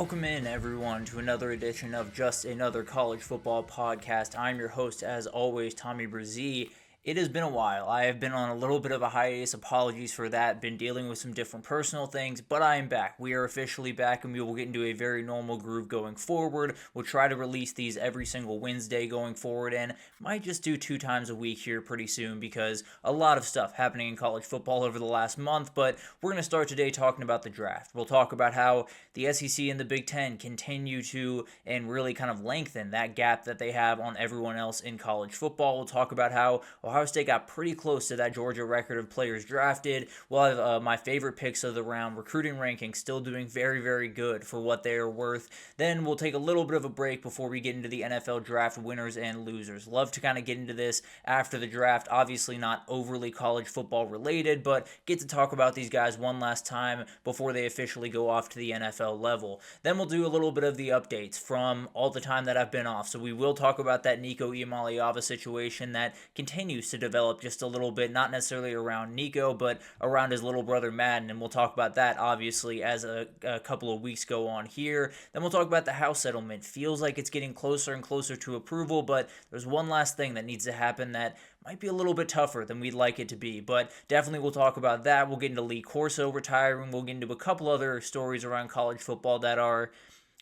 Welcome in, everyone, to another edition of Just Another College Football Podcast. I'm your host, as always, Tommy Brzee. It has been a while. I have been on a little bit of a hiatus. Apologies for that. Been dealing with some different personal things, but I am back. We are officially back, and we will get into a very normal groove going forward. We'll try to release these every single Wednesday going forward, and might just do 2 times a week here pretty soon because a lot of stuff happening in college football over the last month. But we're going to start today talking about the draft. We'll talk about how the SEC and the Big Ten continue to and really kind of lengthen that gap that they have on everyone else in college football. We'll talk about how Ohio State got pretty close to that Georgia record of players drafted. We'll have my favorite picks of the round, recruiting rankings, still doing very, very good for what they are worth. Then we'll take a little bit of a break before we get into the NFL draft winners and losers. Love to kind of get into this after the draft. Obviously not overly college football related, but get to talk about these guys one last time before they officially go off to the NFL level. Then we'll do a little bit of the updates from all the time that I've been off. So we will talk about that Nico Iamaleava situation that continues to develop just a little bit, not necessarily around Nico, but around his little brother Madden, and we'll talk about that obviously as a couple of weeks go on here. Then we'll talk about the house settlement. Feels like it's getting closer and closer to approval, but there's one last thing that needs to happen that might be a little bit tougher than we'd like it to be, but definitely we'll talk about that. We'll get into Lee Corso retiring. We'll get into a couple other stories around college football that are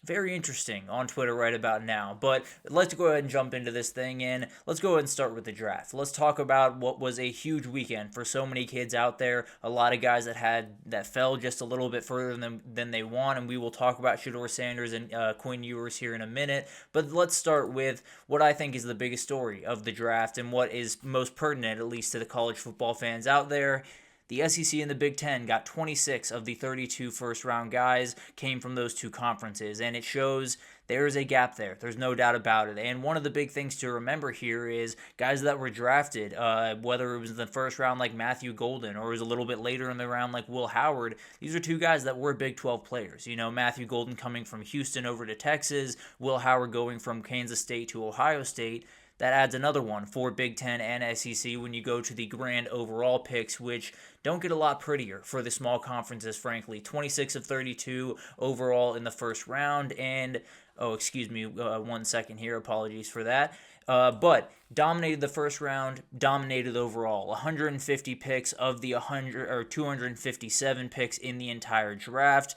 very interesting on Twitter right about now. But let's go ahead and jump into this thing, and let's go ahead and start with the draft. Let's talk about what was a huge weekend for so many kids out there. A lot of guys that fell just a little bit further than they want, and we will talk about Shedeur Sanders and Quinn Ewers here in a minute. But let's start with what I think is the biggest story of the draft and what is most pertinent, at least to the college football fans out there. The SEC and the Big Ten got 26 of the 32 first-round guys came from those two conferences, and it shows there is a gap there. There's no doubt about it. And one of the big things to remember here is guys that were drafted, whether it was in the first round like Matthew Golden or it was a little bit later in the round like Will Howard, these are two guys that were Big 12 players. You know, Matthew Golden coming from Houston over to Texas, Will Howard going from Kansas State to Ohio State. That adds another one for Big Ten and SEC when you go to the grand overall picks, which don't get a lot prettier for the small conferences, frankly. 26 of 32 overall in the first round, and, excuse me, 1 second here, apologies for that. But dominated the first round, dominated overall. 150 picks of the 257 picks in the entire draft.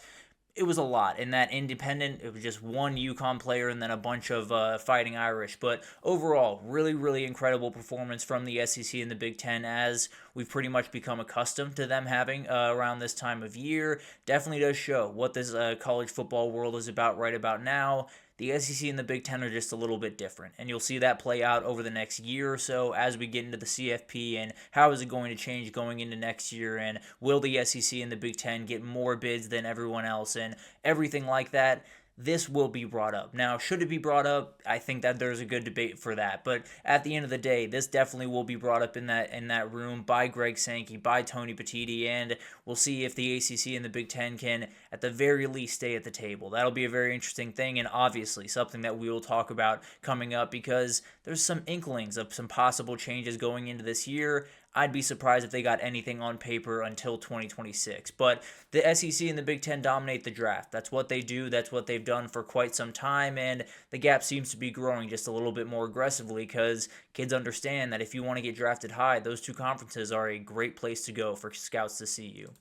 It was a lot. In that independent, it was just one UConn player and then a bunch of Fighting Irish. But overall, really, really incredible performance from the SEC and the Big Ten, as we've pretty much become accustomed to them having around this time of year. Definitely does show what this college football world is about right about now. The SEC and the Big Ten are just a little bit different, and you'll see that play out over the next year or so as we get into the CFP and how is it going to change going into next year, and will the SEC and the Big Ten get more bids than everyone else and everything like that. This will be brought up. Now, should it be brought up? I think that there's a good debate for that. But at the end of the day, this definitely will be brought up in that room by Greg Sankey, by Tony Petitti, and we'll see if the ACC and the Big Ten can, at the very least, stay at the table. That'll be a very interesting thing, and obviously something that we will talk about coming up because there's some inklings of some possible changes going into this year. I'd be surprised if they got anything on paper until 2026. But the SEC and the Big Ten dominate the draft. That's what they do. That's what they've done for quite some time. And the gap seems to be growing just a little bit more aggressively because kids understand that if you want to get drafted high, those two conferences are a great place to go for scouts to see you.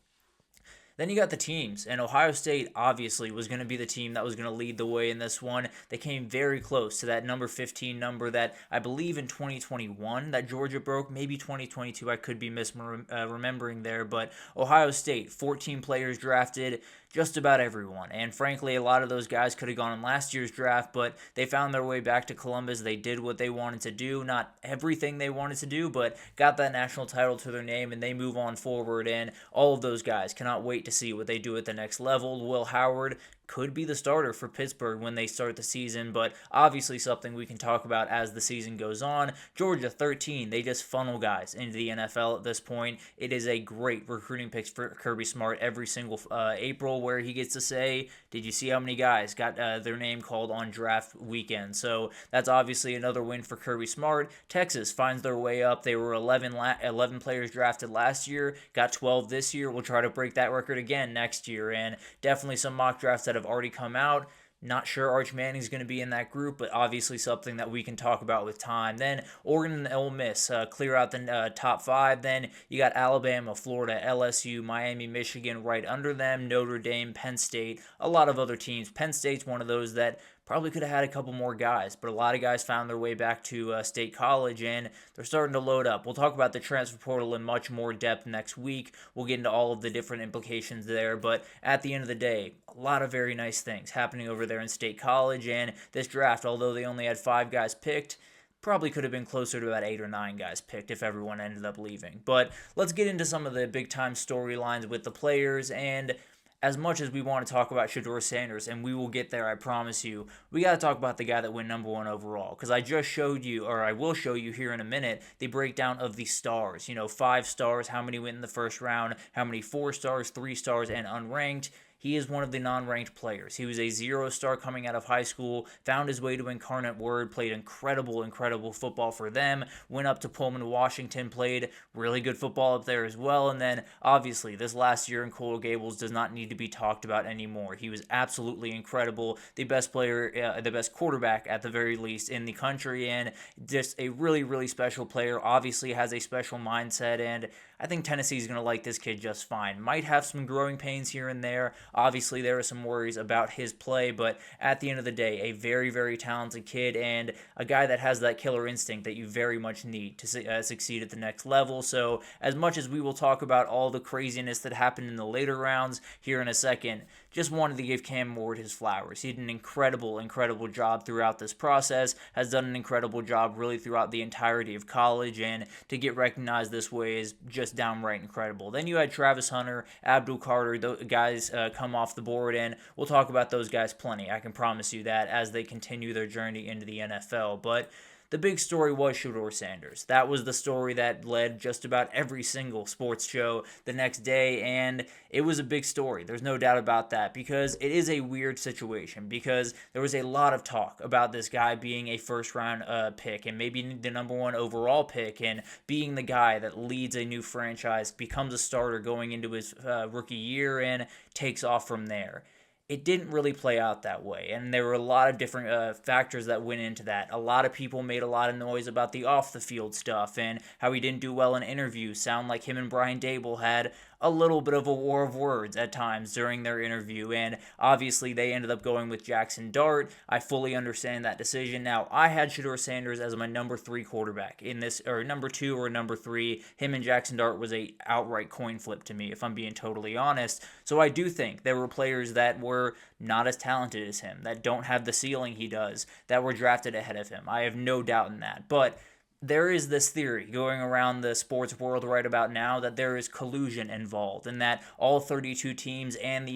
Then you got the teams, and Ohio State obviously was going to be the team that was going to lead the way in this one. They came very close to that number 15 number that I believe in 2021 that Georgia broke, maybe 2022. I could be remembering there, but Ohio State, 14 players drafted, just about everyone. And frankly, a lot of those guys could have gone in last year's draft, but they found their way back to Columbus. They did what they wanted to do, not everything they wanted to do, but got that national title to their name, and they move on forward. And all of those guys cannot wait to see what they do at the next level. Will Howard could be the starter for Pittsburgh when they start the season, but obviously something we can talk about as the season goes on. Georgia, 13. They just funnel guys into the NFL at this point. It is a great recruiting pick for Kirby Smart every single April, where he gets to say, did you see how many guys got their name called on draft weekend? So that's obviously another win for Kirby Smart. Texas finds their way up. They were 11 players drafted last year, got 12 this year. We'll try to break that record again next year, and definitely some mock drafts that have already come out. Not sure Arch Manning's going to be in that group, but obviously something that we can talk about with time. Then Oregon and Ole Miss clear out the top five. Then you got Alabama, Florida, LSU, Miami, Michigan right under them, Notre Dame, Penn State, a lot of other teams. Penn State's one of those that probably could have had a couple more guys, but a lot of guys found their way back to State College, and they're starting to load up. We'll talk about the transfer portal in much more depth next week. We'll get into all of the different implications there, but at the end of the day, a lot of very nice things happening over there in State College, and this draft, although they only had 5 guys picked, probably could have been closer to about 8 or 9 guys picked if everyone ended up leaving. But let's get into some of the big-time storylines with the players, and as much as we want to talk about Shedeur Sanders, and we will get there, I promise you, we got to talk about the guy that went number 1 overall. Because I just showed you, or I will show you here in a minute, the breakdown of the stars. 5 stars, how many went in the first round, how many 4 stars, 3 stars, and unranked. He is one of the non-ranked players. He was a 0-star coming out of high school, found his way to Incarnate Word, played incredible football for them, went up to Pullman, Washington, played really good football up there as well, and then obviously this last year in Coral Gables does not need to be talked about anymore. He was absolutely incredible, the best player, the best quarterback at the very least in the country, and just a really special player, obviously has a special mindset, and I think Tennessee's going to like this kid just fine. Might have some growing pains here and there. Obviously, there are some worries about his play, but at the end of the day, a very talented kid and a guy that has that killer instinct that you very much need to succeed at the next level. So as much as we will talk about all the craziness that happened in the later rounds here in a second, just wanted to give Cam Ward his flowers. He did an incredible job throughout this process, has done an incredible job really throughout the entirety of college, and to get recognized this way is just downright incredible. Then you had Travis Hunter, Abdul Carter, those guys come off the board, and we'll talk about those guys plenty. I can promise you that as they continue their journey into the NFL. But the big story was Shedeur Sanders. That was the story that led just about every single sports show the next day, and it was a big story. There's no doubt about that, because it is a weird situation, because there was a lot of talk about this guy being a first-round pick and maybe the number 1 overall pick and being the guy that leads a new franchise, becomes a starter going into his rookie year, and takes off from there. It didn't really play out that way, and there were a lot of different factors that went into that. A lot of people made a lot of noise about the off-the-field stuff and how he didn't do well in interviews. Sound like him and Brian Dable had a little bit of a war of words at times during their interview, and obviously they ended up going with Jackson Dart. I fully understand that decision. Now, I had Shedeur Sanders as my number 3 quarterback in this, or number 2 or number 3. Him and Jackson Dart was a outright coin flip to me, if I'm being totally honest. So I do think there were players that were not as talented as him, that don't have the ceiling he does, that were drafted ahead of him. I have no doubt in that. But there is this theory going around the sports world right about now that there is collusion involved, and that all 32 teams and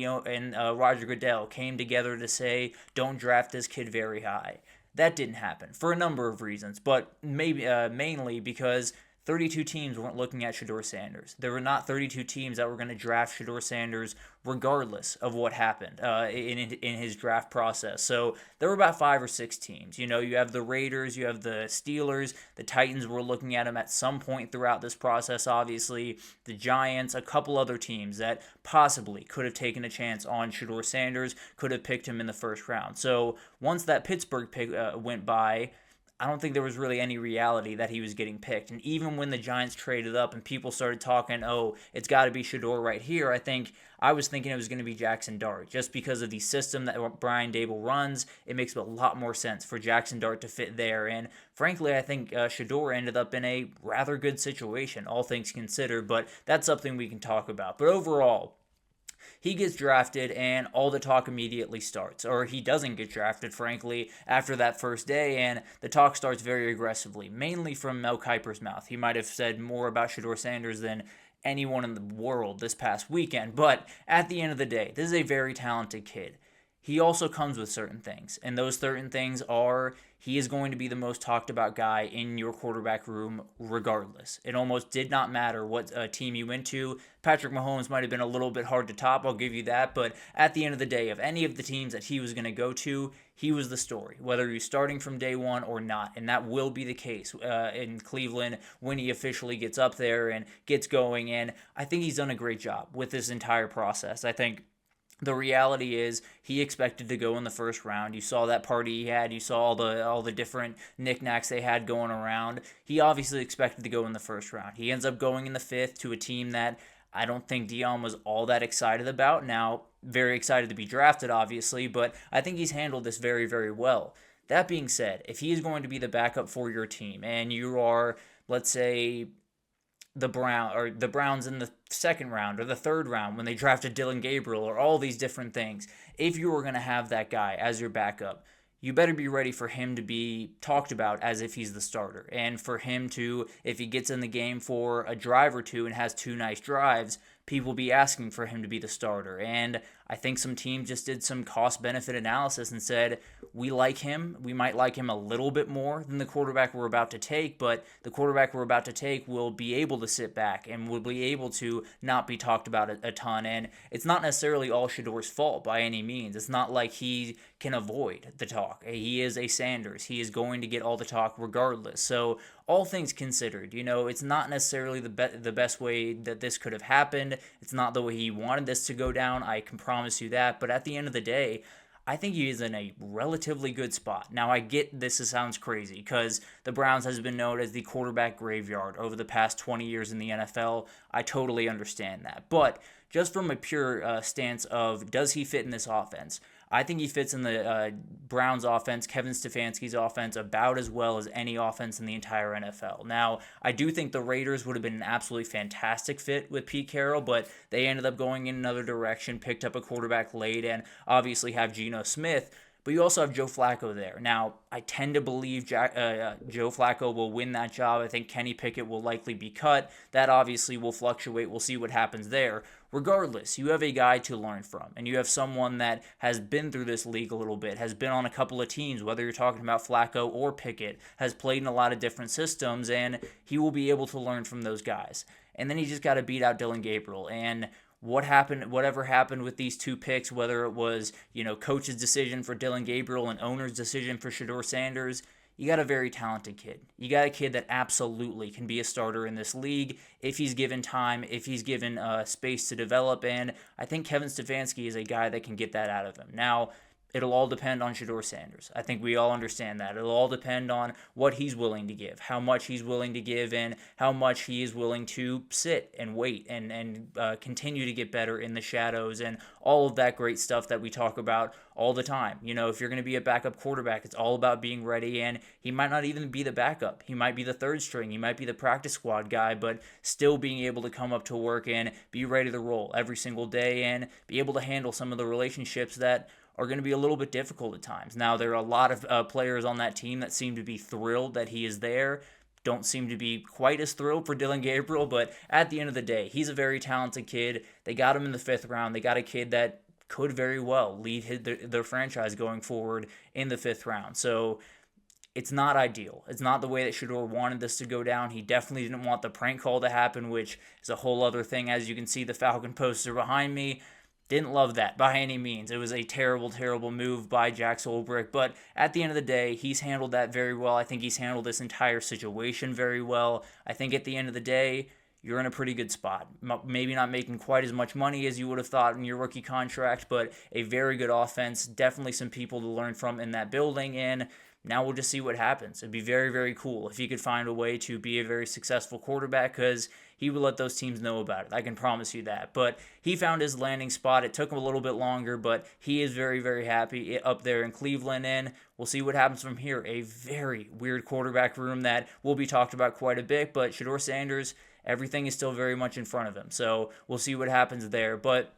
Roger Goodell came together to say, don't draft this kid very high. That didn't happen for a number of reasons, but maybe mainly because 32 teams weren't looking at Shedeur Sanders. There were not 32 teams that were going to draft Shedeur Sanders regardless of what happened in his draft process. So there were about 5 or 6 teams. You have the Raiders, you have the Steelers, the Titans were looking at him at some point throughout this process, obviously, the Giants, a couple other teams that possibly could have taken a chance on Shedeur Sanders, could have picked him in the first round. So once that Pittsburgh pick went by, I don't think there was really any reality that he was getting picked. And even when the Giants traded up and people started talking, oh, it's got to be Shedeur right here, I was thinking it was going to be Jackson Dart. Just because of the system that Brian Dable runs, it makes a lot more sense for Jackson Dart to fit there. And frankly, I think Shedeur ended up in a rather good situation, all things considered. But that's something we can talk about. But overall, he gets drafted and all the talk immediately starts. Or he doesn't get drafted, frankly, after that first day, and the talk starts very aggressively, mainly from Mel Kiper's mouth. He might have said more about Shedeur Sanders than anyone in the world this past weekend, but at the end of the day, this is a very talented kid. He also comes with certain things, and those certain things are he is going to be the most talked about guy in your quarterback room regardless. It almost did not matter what team you went to. Patrick Mahomes might have been a little bit hard to top, I'll give you that, but at the end of the day, of any of the teams that he was going to go to, he was the story, whether he's starting from day one or not, and that will be the case in Cleveland when he officially gets up there and gets going, and I think he's done a great job with this entire process. I think The reality is he expected to go in the first round. You saw that party he had. You saw all the different knickknacks they had going around. He obviously expected to go in the first round. He ends up going in the fifth to a team that I don't think Dion was all that excited about. Now, very excited to be drafted, obviously, but I think he's handled this very, very well. That being said, if he is going to be the backup for your team and you are, let's say, the Browns in the second round or the third round when they drafted Dylan Gabriel or all these different things. If you were going to have that guy as your backup, you better be ready for him to be talked about as if he's the starter. And for him to, if he gets in the game for a drive or two and has two nice drives, people will be asking for him to be the starter. And I think some teams just did some cost benefit analysis and said, we like him. We might like him a little bit more than the quarterback we're about to take, but the quarterback we're about to take will be able to sit back and will be able to not be talked about a ton. And it's not necessarily all Shedeur's fault by any means. It's not like he can avoid the talk. He is a Sanders. He is going to get all the talk regardless. So all things considered, it's not necessarily the best way that this could have happened. It's not the way he wanted this to go down. I can promise you that. But at the end of the day, I think he is in a relatively good spot. Now, I get this sounds crazy because the Browns has been known as the quarterback graveyard over the past 20 years in the NFL. I totally understand that. But just from a pure stance of does he fit in this offense, I think he fits in the Browns offense, Kevin Stefanski's offense, about as well as any offense in the entire NFL. Now, I do think the Raiders would have been an absolutely fantastic fit with Pete Carroll, but they ended up going in another direction, picked up a quarterback late, and obviously have Geno Smith. But you also have Joe Flacco there. Now, I tend to believe Joe Flacco will win that job. I think Kenny Pickett will likely be cut. That obviously will fluctuate. We'll see what happens there. Regardless, you have a guy to learn from, and you have someone that has been through this league a little bit, has been on a couple of teams, whether you're talking about Flacco or Pickett, has played in a lot of different systems, and he will be able to learn from those guys. And then he just got to beat out Dylan Gabriel. And whatever happened with these two picks, whether it was, coach's decision for Dylan Gabriel and owner's decision for Shedeur Sanders, you got a very talented kid. You got a kid that absolutely can be a starter in this league if he's given time, if he's given space to develop, and I think Kevin Stefanski is a guy that can get that out of him. Now, it'll all depend on Shedeur Sanders. I think we all understand that. It'll all depend on what he's willing to give, how much he's willing to give, and how much he is willing to sit and wait and continue to get better in the shadows and all of that great stuff that we talk about all the time. If you're going to be a backup quarterback, it's all about being ready, and he might not even be the backup. He might be the third string. He might be the practice squad guy, but still being able to come up to work and be ready to roll every single day and be able to handle some of the relationships that are going to be a little bit difficult at times. Now, there are a lot of players on that team that seem to be thrilled that he is there. Don't seem to be quite as thrilled for Dylan Gabriel, but at the end of the day, he's a very talented kid. They got him in the fifth round. They got a kid that could very well lead their franchise going forward in the fifth round. So it's not ideal. It's not the way that Shedeur wanted this to go down. He definitely didn't want the prank call to happen, which is a whole other thing. As you can see, the Falcon poster behind me. Didn't love that by any means. It was a terrible, terrible move by Jack Solbrick. But at the end of the day, he's handled that very well. I think he's handled this entire situation very well. I think at the end of the day, you're in a pretty good spot. Maybe not making quite as much money as you would have thought in your rookie contract, but a very good offense. Definitely some people to learn from in that building. And now we'll just see what happens. It'd be very, very cool if he could find a way to be a very successful quarterback because he would let those teams know about it. I can promise you that. But he found his landing spot. It took him a little bit longer, but he is very, very happy up there in Cleveland. And we'll see what happens from here. A very weird quarterback room that will be talked about quite a bit. But Shedeur Sanders, everything is still very much in front of him. So we'll see what happens there. But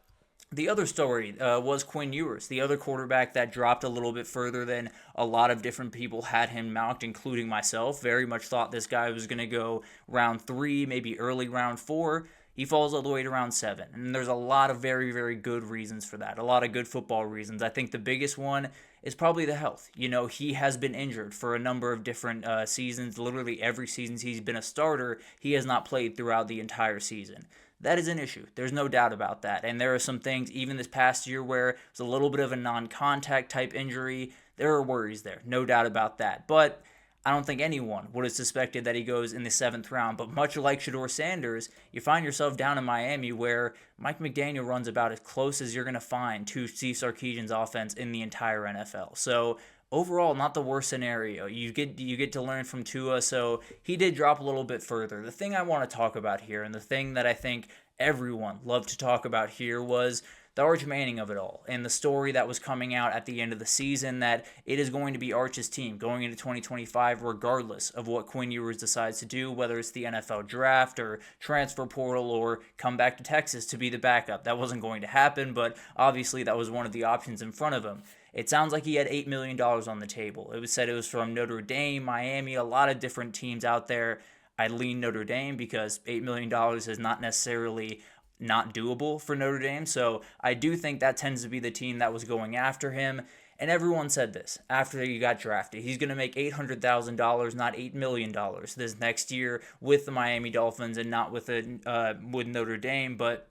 the other story was Quinn Ewers, the other quarterback that dropped a little bit further than a lot of different people had him mocked, including myself. Very much thought this guy was going to go round 3, maybe early round 4. He falls all the way to round 7. And there's a lot of very, very good reasons for that. A lot of good football reasons. I think the biggest one is probably the health. He has been injured for a number of different seasons. Literally every season he's been a starter, he has not played throughout the entire season. That is an issue. There's no doubt about that. And there are some things, even this past year, where it's a little bit of a non-contact type injury. There are worries there. No doubt about that. But I don't think anyone would have suspected that he goes in the 7th round. But much like Shedeur Sanders, you find yourself down in Miami where Mike McDaniel runs about as close as you're going to find to Steve Sarkisian's offense in the entire NFL. So overall, not the worst scenario. You get to learn from Tua, so he did drop a little bit further. The thing I want to talk about here, and the thing that I think everyone loved to talk about here, was the Arch Manning of it all, and the story that was coming out at the end of the season that it is going to be Arch's team going into 2025 regardless of what Quinn Ewers decides to do, whether it's the NFL draft or transfer portal or come back to Texas to be the backup. That wasn't going to happen, but obviously that was one of the options in front of him. It sounds like he had $8 million on the table. It was said it was from Notre Dame, Miami, a lot of different teams out there. I lean Notre Dame because $8 million is not necessarily not doable for Notre Dame. So I do think that tends to be the team that was going after him. And everyone said this after he got drafted. He's going to make $800,000, not $8 million this next year with the Miami Dolphins and not with Notre Dame. But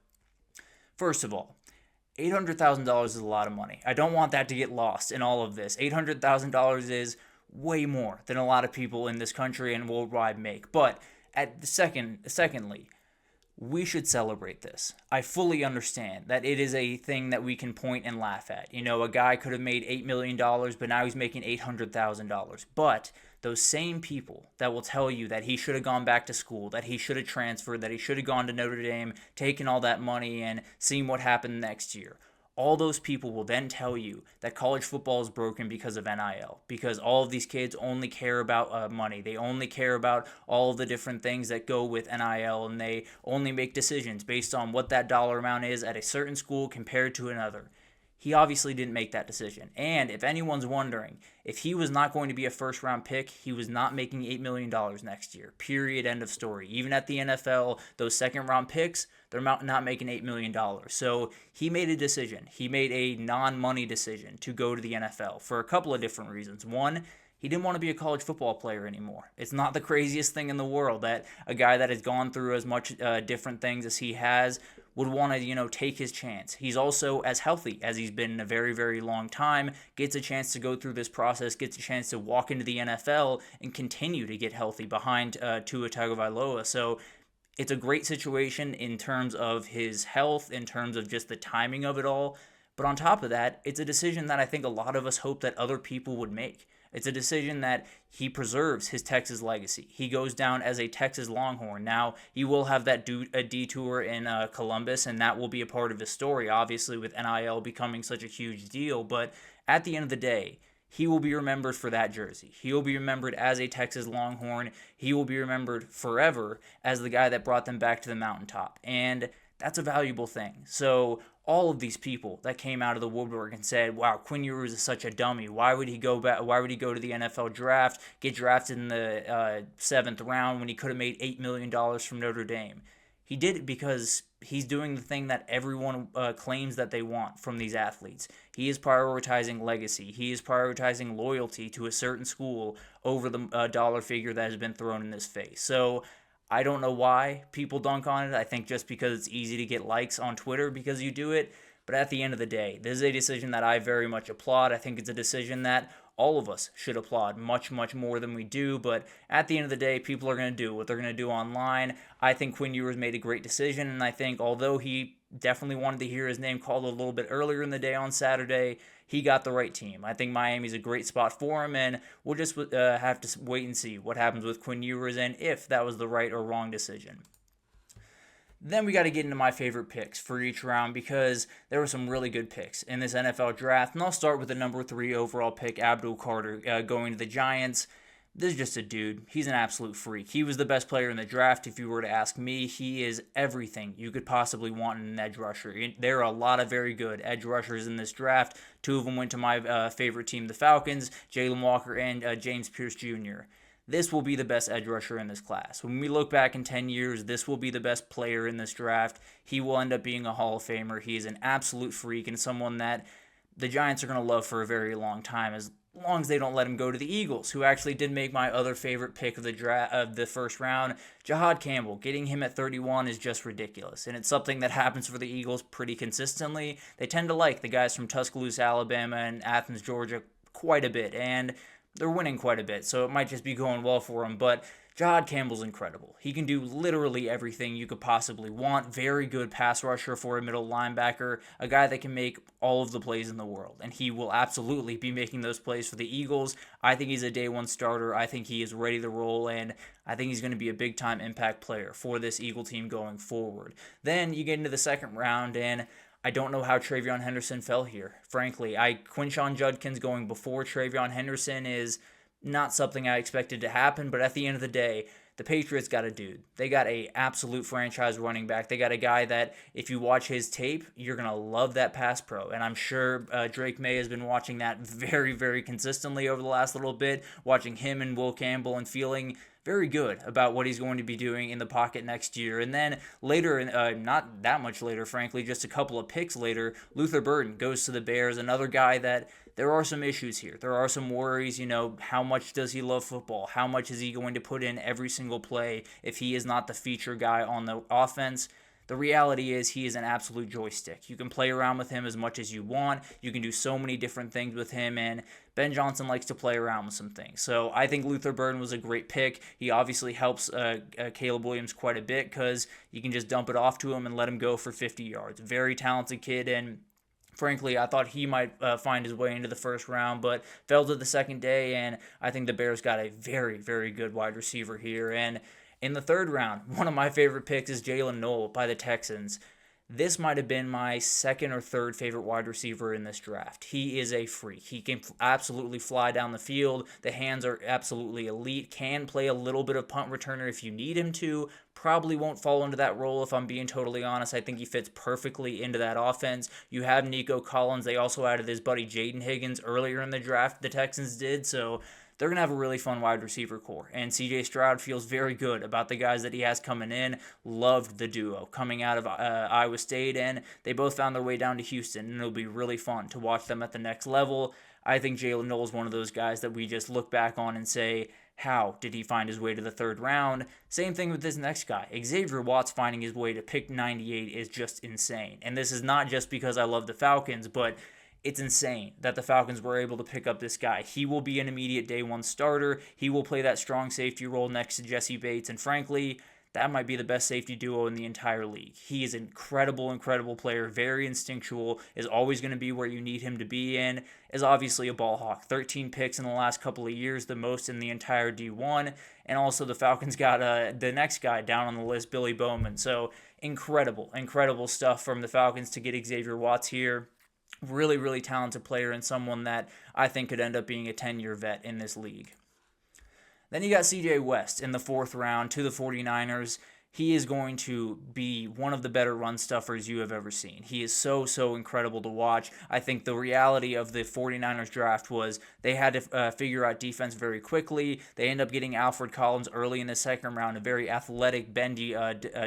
first of all, $800,000 is a lot of money. I don't want that to get lost in all of this. $800,000 is way more than a lot of people in this country and worldwide make. But secondly, we should celebrate this. I fully understand that it is a thing that we can point and laugh at. You know, a guy could have made $8 million, but now he's making $800,000. But those same people that will tell you that he should have gone back to school, that he should have transferred, that he should have gone to Notre Dame, taken all that money and seen what happened next year. All those people will then tell you that college football is broken because of NIL, because all of these kids only care about money. They only care about all of the different things that go with NIL, and they only make decisions based on what that dollar amount is at a certain school compared to another. He obviously didn't make that decision. And if anyone's wondering, if he was not going to be a first-round pick, he was not making $8 million next year. Period. End of story. Even at the NFL, those second-round picks, they're not making $8 million. So he made a decision. He made a non-money decision to go to the NFL for a couple of different reasons. One, he didn't want to be a college football player anymore. It's not the craziest thing in the world that a guy that has gone through as much different things as he has would want to, take his chance. He's also as healthy as he's been in a very, very long time, gets a chance to go through this process, gets a chance to walk into the NFL and continue to get healthy behind Tua Tagovailoa. So it's a great situation in terms of his health, in terms of just the timing of it all. But on top of that, it's a decision that I think a lot of us hope that other people would make. It's a decision that he preserves his Texas legacy. He goes down as a Texas Longhorn. Now, he will have that a detour in Columbus, and that will be a part of his story, obviously, with NIL becoming such a huge deal. But at the end of the day, he will be remembered for that jersey. He will be remembered as a Texas Longhorn. He will be remembered forever as the guy that brought them back to the mountaintop. And that's a valuable thing. So all of these people that came out of the woodwork and said, wow, Quinn Ewers is such a dummy. Why would he go back? Why would he go to the NFL draft, get drafted in the 7th round when he could have made $8 million from Notre Dame? He did it because he's doing the thing that everyone claims that they want from these athletes. He is prioritizing legacy. He is prioritizing loyalty to a certain school over the dollar figure that has been thrown in his face. So I don't know why people dunk on it. I think just because it's easy to get likes on Twitter because you do it. But at the end of the day, this is a decision that I very much applaud. I think it's a decision that all of us should applaud much, much more than we do. But at the end of the day, people are going to do what they're going to do online. I think Quinn Ewers made a great decision. And I think although he definitely wanted to hear his name called a little bit earlier in the day on Saturday, he got the right team. I think Miami's a great spot for him, and we'll just have to wait and see what happens with Quinn Ewers and if that was the right or wrong decision. Then we got to get into my favorite picks for each round because there were some really good picks in this NFL draft. And I'll start with the number 3 overall pick, Abdul Carter, going to the Giants. This is just a dude. He's an absolute freak. He was the best player in the draft, if you were to ask me. He is everything you could possibly want in an edge rusher. There are a lot of very good edge rushers in this draft. 2 of them went to my favorite team, the Falcons, Jalen Walker and James Pierce Jr. This will be the best edge rusher in this class. When we look back in 10 years, this will be the best player in this draft. He will end up being a Hall of Famer. He is an absolute freak and someone that the Giants are going to love for a very long time, as long as they don't let him go to the Eagles, who actually did make my other favorite pick of the first round. Jahad Campbell, getting him at 31 is just ridiculous, and it's something that happens for the Eagles pretty consistently. They tend to like the guys from Tuscaloosa, Alabama, and Athens, Georgia quite a bit, and they're winning quite a bit, so it might just be going well for them. But Jahad Campbell's incredible. He can do literally everything you could possibly want. Very good pass rusher for a middle linebacker, a guy that can make all of the plays in the world. And he will absolutely be making those plays for the Eagles. I think he's a day one starter. I think he is ready to roll, and I think he's going to be a big time impact player for this Eagle team going forward. Then you get into the second round, and I don't know how Travion Henderson fell here. Frankly, Quinshon Judkins going before Travion Henderson is not something I expected to happen, but at the end of the day, the Patriots got a dude. They got a absolute franchise running back. They got a guy that if you watch his tape, you're going to love that pass pro. And I'm sure Drake May has been watching that very, very consistently over the last little bit, watching him and Will Campbell and feeling very good about what he's going to be doing in the pocket next year. And then later, not that much later, frankly, just a couple of picks later, Luther Burden goes to the Bears, another guy that there are some issues here. There are some worries, how much does he love football? How much is he going to put in every single play if he is not the feature guy on the offense? The reality is he is an absolute joystick. You can play around with him as much as you want. You can do so many different things with him, and Ben Johnson likes to play around with some things. So I think Luther Burden was a great pick. He obviously helps Caleb Williams quite a bit because you can just dump it off to him and let him go for 50 yards. Very talented kid, and frankly, I thought he might find his way into the first round, but fell to the second day, and I think the Bears got a very, very good wide receiver here. And in the third round, one of my favorite picks is Jalen Noel by the Texans. This might have been my second or third favorite wide receiver in this draft. He is a freak. He can absolutely fly down the field. The hands are absolutely elite. Can play a little bit of punt returner if you need him to. Probably won't fall into that role if I'm being totally honest. I think he fits perfectly into that offense. You have Nico Collins. They also added his buddy Jaden Higgins earlier in the draft, the Texans did, so they're going to have a really fun wide receiver core. And CJ Stroud feels very good about the guys that he has coming in. Loved the duo coming out of Iowa State, and they both found their way down to Houston, and it'll be really fun to watch them at the next level. I think Jalen Noel is one of those guys that we just look back on and say, how did he find his way to the third round? Same thing with this next guy. Xavier Watts finding his way to pick 98 is just insane. And this is not just because I love the Falcons, but it's insane that the Falcons were able to pick up this guy. He will be an immediate day one starter. He will play that strong safety role next to Jesse Bates. And frankly, that might be the best safety duo in the entire league. He is an incredible, incredible player, very instinctual, is always going to be where you need him to be in, is obviously a ball hawk. 13 picks in the last couple of years, the most in the entire D1. And also the Falcons got the next guy down on the list, Billy Bowman. So incredible, incredible stuff from the Falcons to get Xavier Watts here. Really, really talented player and someone that I think could end up being a 10-year vet in this league. Then you got CJ West in the fourth round to the 49ers. He is going to be one of the better run stuffers you have ever seen. He is so, so incredible to watch. I think the reality of the 49ers draft was they had to figure out defense very quickly. They end up getting Alfred Collins early in the second round, a very athletic, bendy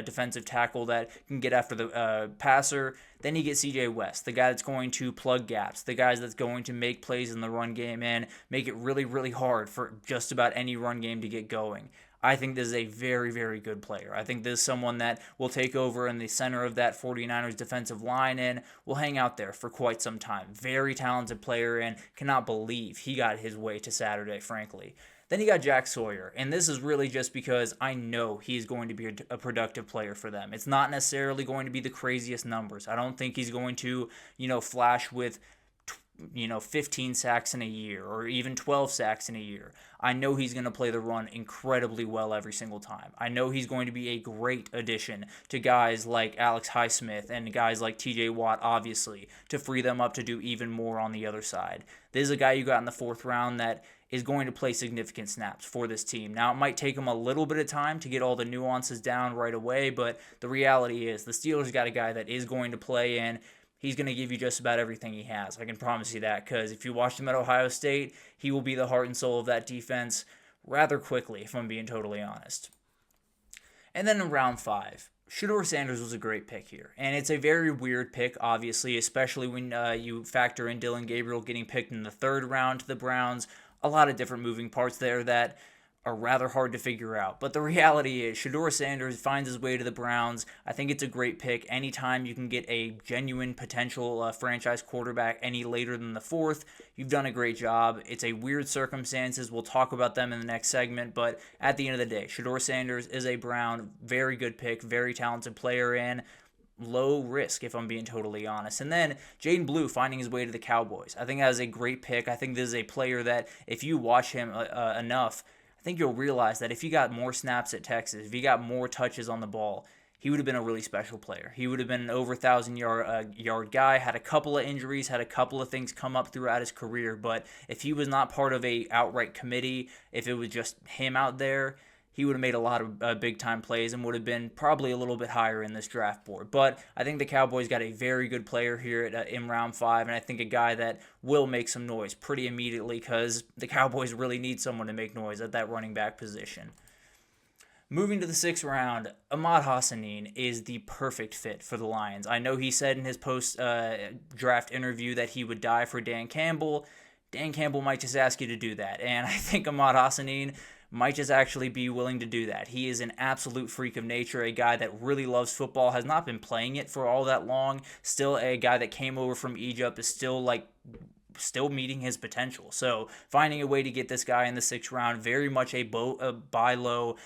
defensive tackle that can get after the passer. Then you get CJ West, the guy that's going to plug gaps, the guy that's going to make plays in the run game and make it really, really hard for just about any run game to get going. I think this is a very, very good player. I think this is someone that will take over in the center of that 49ers defensive line and will hang out there for quite some time. Very talented player, and cannot believe he got his way to Saturday, frankly. Then you got Jack Sawyer, and this is really just because I know he's going to be a productive player for them. It's not necessarily going to be the craziest numbers. I don't think he's going to, flash with 15 sacks in a year or even 12 sacks in a year. I know he's going to play the run incredibly well every single time. I know he's going to be a great addition to guys like Alex Highsmith and guys like TJ Watt, obviously, to free them up to do even more on the other side. This is a guy you got in the fourth round that is going to play significant snaps for this team. Now, it might take him a little bit of time to get all the nuances down right away, but the reality is the Steelers got a guy that is going to play, and he's going to give you just about everything he has. I can promise you that, because if you watched him at Ohio State, he will be the heart and soul of that defense rather quickly, if I'm being totally honest. And then in round 5, Shedeur Sanders was a great pick here. And it's a very weird pick, obviously, especially when you factor in Dylan Gabriel getting picked in the third round to the Browns. A lot of different moving parts there that are rather hard to figure out. But the reality is, Shedeur Sanders finds his way to the Browns. I think it's a great pick. Anytime you can get a genuine potential franchise quarterback any later than the fourth, you've done a great job. It's a weird circumstances. We'll talk about them in the next segment. But at the end of the day, Shedeur Sanders is a Brown. Very good pick, very talented player, and low risk, if I'm being totally honest. And then Jaden Blue finding his way to the Cowboys. I think that is a great pick. I think this is a player that if you watch him enough, I think you'll realize that if he got more snaps at Texas, if he got more touches on the ball, he would have been a really special player. He would have been an over 1,000-yard guy, had a couple of injuries, had a couple of things come up throughout his career, but if he was not part of a outright committee, if it was just him out there, he would have made a lot of big-time plays and would have been probably a little bit higher in this draft board. But I think the Cowboys got a very good player here in round 5, and I think a guy that will make some noise pretty immediately because the Cowboys really need someone to make noise at that running back position. Moving to the 6th round, Ahmad Hassanin is the perfect fit for the Lions. I know he said in his post-draft interview that he would die for Dan Campbell. Dan Campbell might just ask you to do that, and I think Ahmad Hassanin might just actually be willing to do that. He is an absolute freak of nature, a guy that really loves football, has not been playing it for all that long, still a guy that came over from Egypt, is still meeting his potential. So finding a way to get this guy in the 6th round, very much a buy low,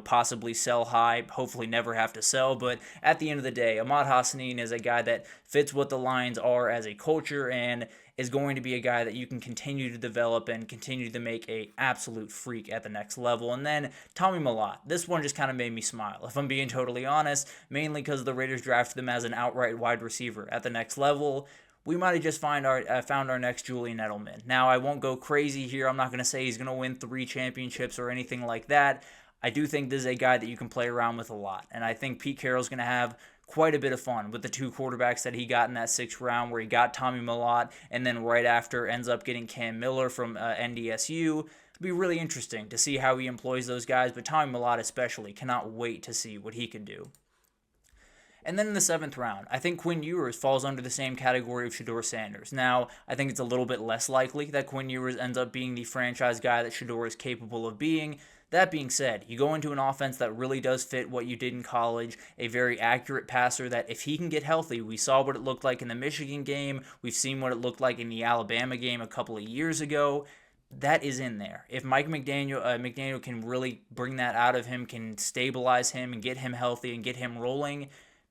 possibly sell high, hopefully never have to sell. But at the end of the day, Ahmad Hassanin is a guy that fits what the Lions are as a culture and is going to be a guy that you can continue to develop and continue to make a absolute freak at the next level. And then Tommy Mellott. This one just kind of made me smile, if I'm being totally honest, mainly because the Raiders drafted him as an outright wide receiver at the next level. We might have just found our next Julian Edelman. Now, I won't go crazy here. I'm not going to say he's going to win 3 championships or anything like that. I do think this is a guy that you can play around with a lot. And I think Pete Carroll's going to have quite a bit of fun with the 2 quarterbacks that he got in that 6th round, where he got Tommy Mellott and then right after ends up getting Cam Miller from NDSU. It'll be really interesting to see how he employs those guys, but Tommy Mellott especially, cannot wait to see what he can do. And then in the 7th round, I think Quinn Ewers falls under the same category of Shedeur Sanders. Now, I think it's a little bit less likely that Quinn Ewers ends up being the franchise guy that Shedeur is capable of being. That being said, you go into an offense that really does fit what you did in college, a very accurate passer that if he can get healthy, we saw what it looked like in the Michigan game, we've seen what it looked like in the Alabama game a couple of years ago. That is in there. If Mike McDaniel can really bring that out of him, can stabilize him and get him healthy and get him rolling,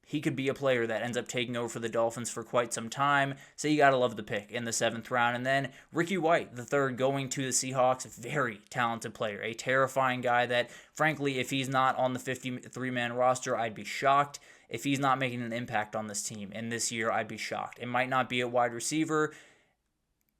he could be a player that ends up taking over for the Dolphins for quite some time. So you got to love the pick in the 7th round. And then Ricky White, the 3rd, going to the Seahawks. Very talented player. A terrifying guy that, frankly, if he's not on the 53-man roster, I'd be shocked. If he's not making an impact on this team in this year, I'd be shocked. It might not be a wide receiver.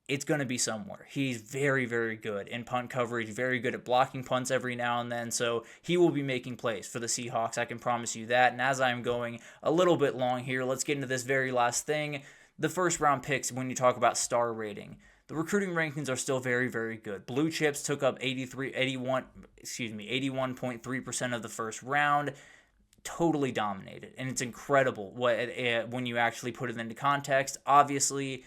It's going to be somewhere. He's very, very good in punt coverage, very good at blocking punts every now and then, so he will be making plays for the Seahawks, I can promise you that. And as I'm going a little bit long here, let's get into this very last thing. The 1st round picks, when you talk about star rating, the recruiting rankings are still very, very good. Blue Chips took up 81.3% of the 1st round. Totally dominated, and it's incredible when you actually put it into context. Obviously,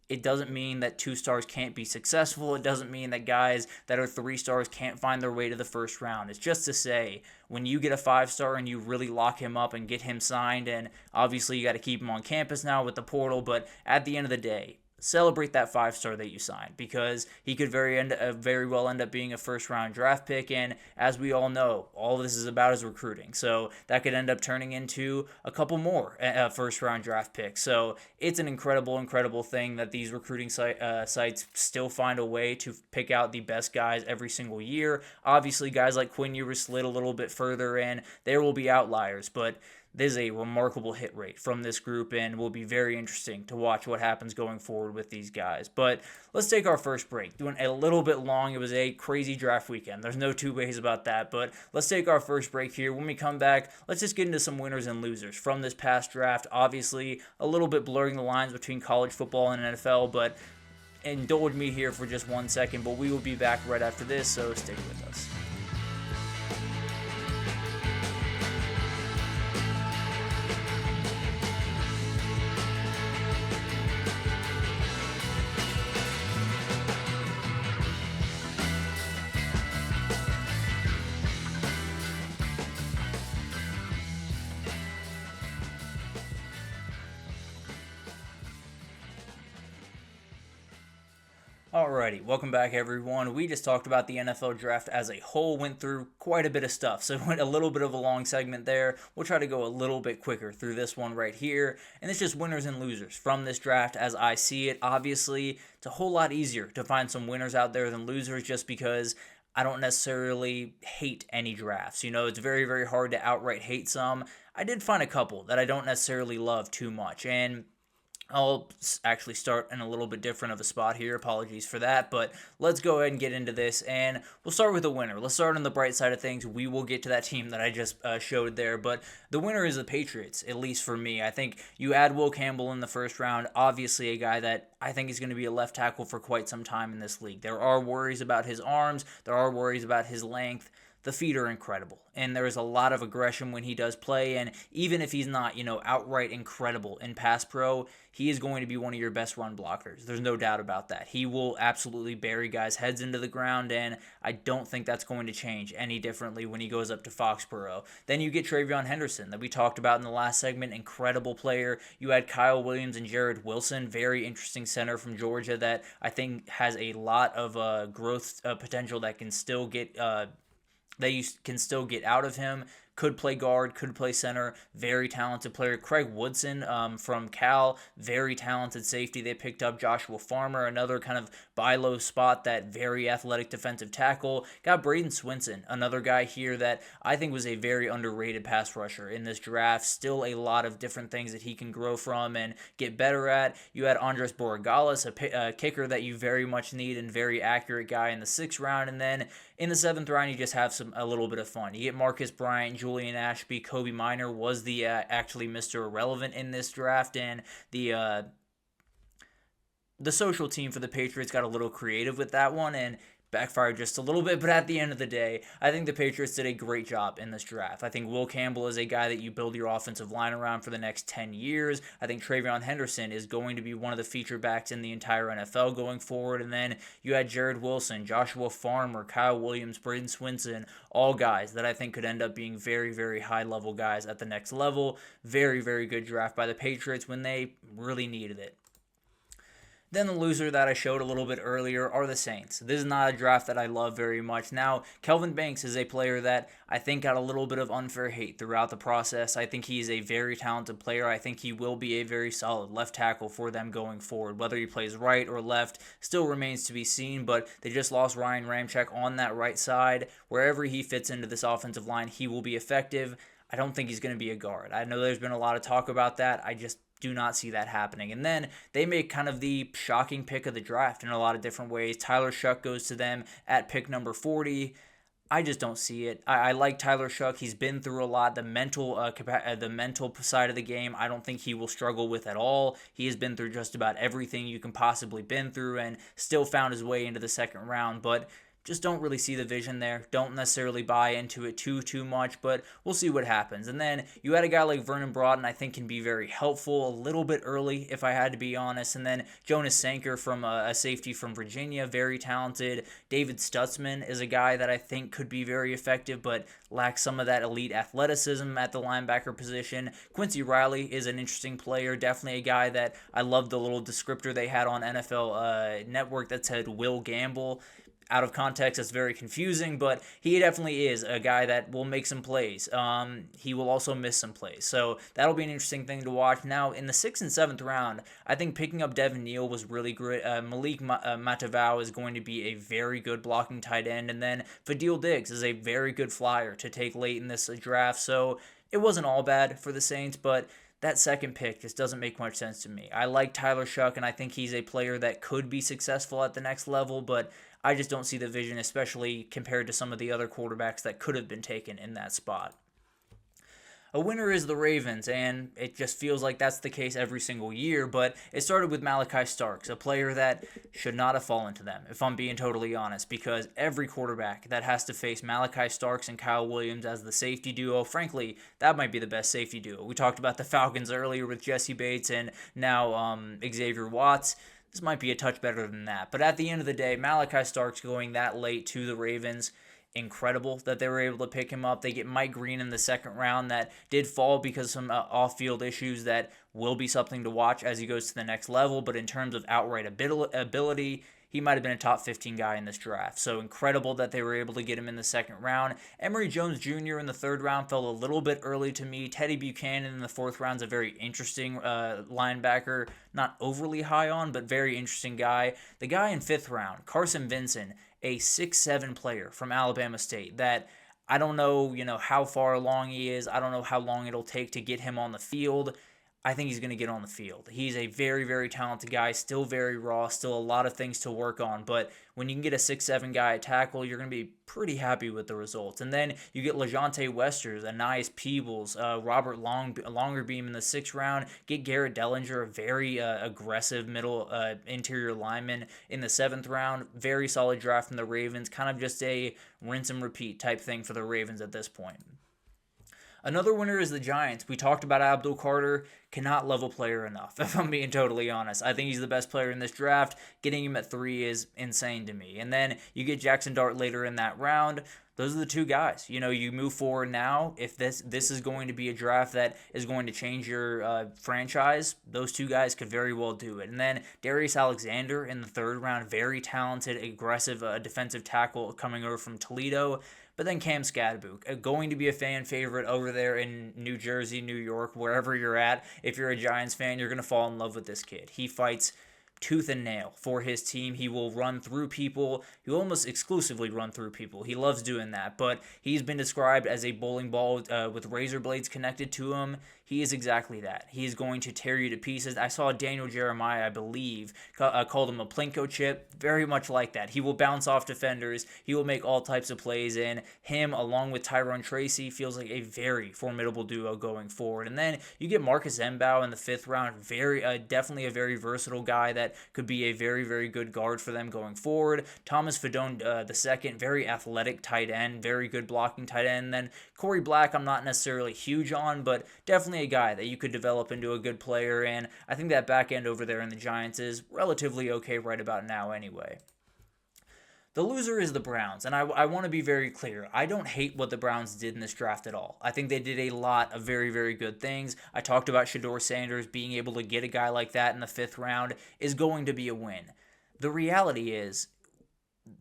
it doesn't mean that 2 stars can't be successful. It doesn't mean that guys that are 3 stars can't find their way to the 1st round. It's just to say, when you get a 5-star and you really lock him up and get him signed, and obviously you got to keep him on campus now with the portal, but at the end of the day, celebrate that 5-star that you signed, because he could very well end up being a 1st-round draft pick, and as we all know, all this is about is recruiting, so that could end up turning into a couple more 1st-round draft picks. So it's an incredible thing that these recruiting sites still find a way to pick out the best guys every single year. Obviously, guys like Quinn Ewers slid a little bit further in. There will be outliers, but there's a remarkable hit rate from this group, and will be very interesting to watch what happens going forward with these guys. But let's take our first break. Doing a little bit long. It was a crazy draft weekend. There's no 2 ways about that. But let's take our first break here. When we come back, let's just get into some winners and losers from this past draft. Obviously, a little bit blurring the lines between college football and NFL, but indulge me here for just 1 second. But we will be back right after this, so stick with us. Alrighty, welcome back everyone. We just talked about the NFL draft as a whole, went through quite a bit of stuff, so went a little bit of a long segment there. We'll try to go a little bit quicker through this one right here, and it's just winners and losers from this draft as I see it. Obviously, it's a whole lot easier to find some winners out there than losers just because I don't necessarily hate any drafts. It's very, very hard to outright hate some. I did find a couple that I don't necessarily love too much, and I'll actually start in a little bit different of a spot here. Apologies for that, but let's go ahead and get into this, and we'll start with the winner. Let's start on the bright side of things. We will get to that team that I just showed there, but the winner is the Patriots, at least for me. I think you add Will Campbell in the first round, obviously a guy that I think is going to be a left tackle for quite some time in this league. There are worries about his arms. There are worries about his length. The feet are incredible, and there is a lot of aggression when he does play, and even if he's not, outright incredible in pass pro, he is going to be one of your best run blockers. There's no doubt about that. He will absolutely bury guys' heads into the ground, and I don't think that's going to change any differently when he goes up to Foxborough. Then you get Travion Henderson that we talked about in the last segment, incredible player. You had Kyle Williams and Jared Wilson, very interesting center from Georgia that I think has a lot of growth potential that can still get out of him. Could play guard, could play center, very talented player. Craig Woodson from Cal, very talented safety. They picked up Joshua Farmer, another kind of buy low spot, that very athletic defensive tackle. Got Braden Swinson, another guy here that I think was a very underrated pass rusher in this draft. Still a lot of different things that he can grow from and get better at. You had Andres Borregales, a kicker that you very much need and very accurate guy in the 6th round. And then in the 7th round, you just have a little bit of fun. You get Marcus Bryant, Julian Ashby, Kobe Minor was the actually Mr. Irrelevant in this draft, and the social team for the Patriots got a little creative with that one and backfired just a little bit, but at the end of the day, I think the Patriots did a great job in this draft. I think Will Campbell is a guy that you build your offensive line around for the next 10 years. I think Travion Henderson is going to be one of the feature backs in the entire NFL going forward, and then you had Jared Wilson, Joshua Farmer, Kyle Williams, Braden Swinson, all guys that I think could end up being very, very high-level guys at the next level. Very, very good draft by the Patriots when they really needed it. Then the loser that I showed a little bit earlier are the Saints. This is not a draft that I love very much. Now, Kelvin Banks is a player that I think got a little bit of unfair hate throughout the process. I think he's a very talented player. I think he will be a very solid left tackle for them going forward. Whether he plays right or left still remains to be seen, but they just lost Ryan Ramczyk on that right side. Wherever he fits into this offensive line, he will be effective. I don't think he's going to be a guard. I know there's been a lot of talk about that. I just do not see that happening. And then they make kind of the shocking pick of the draft in a lot of different ways. Tyler Shuck goes to them at pick number 40. I just don't see it. I like Tyler Shuck. He's been through a lot. The mental side of the game, I don't think he will struggle with at all. He has been through just about everything you can possibly been through and still found his way into the 2nd round. But just don't really see the vision there. Don't necessarily buy into it too much, but we'll see what happens. And then you had a guy like Vernon Broughton, I think can be very helpful a little bit early, if I had to be honest. And then Jonas Sanker from a safety from Virginia, very talented. David Stutzman is a guy that I think could be very effective, but lacks some of that elite athleticism at the linebacker position. Quincy Riley is an interesting player, definitely a guy that I love the little descriptor they had on NFL Network that said Will Gamble. Out of context, that's very confusing, but he definitely is a guy that will make some plays. He will also miss some plays, so that'll be an interesting thing to watch. Now, in the 6th and 7th round, I think picking up Devin Neal was really great. Malik Matavao is going to be a very good blocking tight end, and then Fadil Diggs is a very good flyer to take late in this draft, so it wasn't all bad for the Saints, but that 2nd pick just doesn't make much sense to me. I like Tyler Shuck, and I think he's a player that could be successful at the next level, but I just don't see the vision, especially compared to some of the other quarterbacks that could have been taken in that spot. A winner is the Ravens, and it just feels like that's the case every single year, but it started with Malachi Starks, a player that should not have fallen to them, if I'm being totally honest, because every quarterback that has to face Malachi Starks and Kyle Williams as the safety duo, frankly, that might be the best safety duo. We talked about the Falcons earlier with Jesse Bates and now Xavier Watts. This might be a touch better than that. But at the end of the day, Malachi Starks going that late to the Ravens, incredible that they were able to pick him up. They get Mike Green in the 2nd round that did fall because of some off-field issues that will be something to watch as he goes to the next level. But in terms of outright ability, he might have been a top 15 guy in this draft. So incredible that they were able to get him in the second round. Emory Jones Jr. in the third round fell a little bit early to me. Teddy Buchanan in the fourth round is a very interesting linebacker, not overly high on, but very interesting guy. The guy in fifth round, Carson Vinson, a 6'7" player from Alabama State that I don't know, how far along he is. I don't know how long it'll take to get him on the field. I think he's going to get on the field. He's a very, very talented guy, still very raw, still a lot of things to work on. But when you can get a 6'7" guy at tackle, you're going to be pretty happy with the results. And then you get LeJonte Westers, Anais Peebles, Robert Longerbeam in the sixth round. Get Garrett Dellinger, a very aggressive middle interior lineman in the seventh round. Very solid draft from the Ravens. Kind of just a rinse and repeat type thing for the Ravens at this point. Another winner is the Giants. We talked about Abdul Carter. Cannot love a player enough, if I'm being totally honest. I think he's the best player in this draft. Getting him at 3 is insane to me. And then you get Jackson Dart later in that round. Those are the two guys. You move forward now. If this is going to be a draft that is going to change your franchise, those two guys could very well do it. And then Darius Alexander in the third round, very talented, aggressive defensive tackle coming over from Toledo. But then Cam Skadaboo, going to be a fan favorite over there in New Jersey, New York, wherever you're at. If you're a Giants fan, you're going to fall in love with this kid. He fights tooth and nail for his team. He will run through people. He will almost exclusively run through people. He loves doing that, but he's been described as a bowling ball with razor blades connected to him. He is exactly that. He is going to tear you to pieces. I saw Daniel Jeremiah, I believe, called him a Plinko chip. Very much like that. He will bounce off defenders. He will make all types of plays, and him, along with Tyrone Tracy, feels like a very formidable duo going forward. And then you get Marcus Mbow in the fifth round. Definitely a very versatile guy that could be a very, very good guard for them going forward. Thomas Fedone the second, very athletic tight end, very good blocking tight end. And then Corey Black, I'm not necessarily huge on, but definitely a guy that you could develop into a good player, and I think that back end over there in the Giants is relatively okay right about now anyway. The loser is the Browns, and I want to be very clear. I don't hate what the Browns did in this draft at all. I think they did a lot of very, very good things. I talked about Shedeur Sanders. Being able to get a guy like that in the fifth round is going to be a win. The reality is,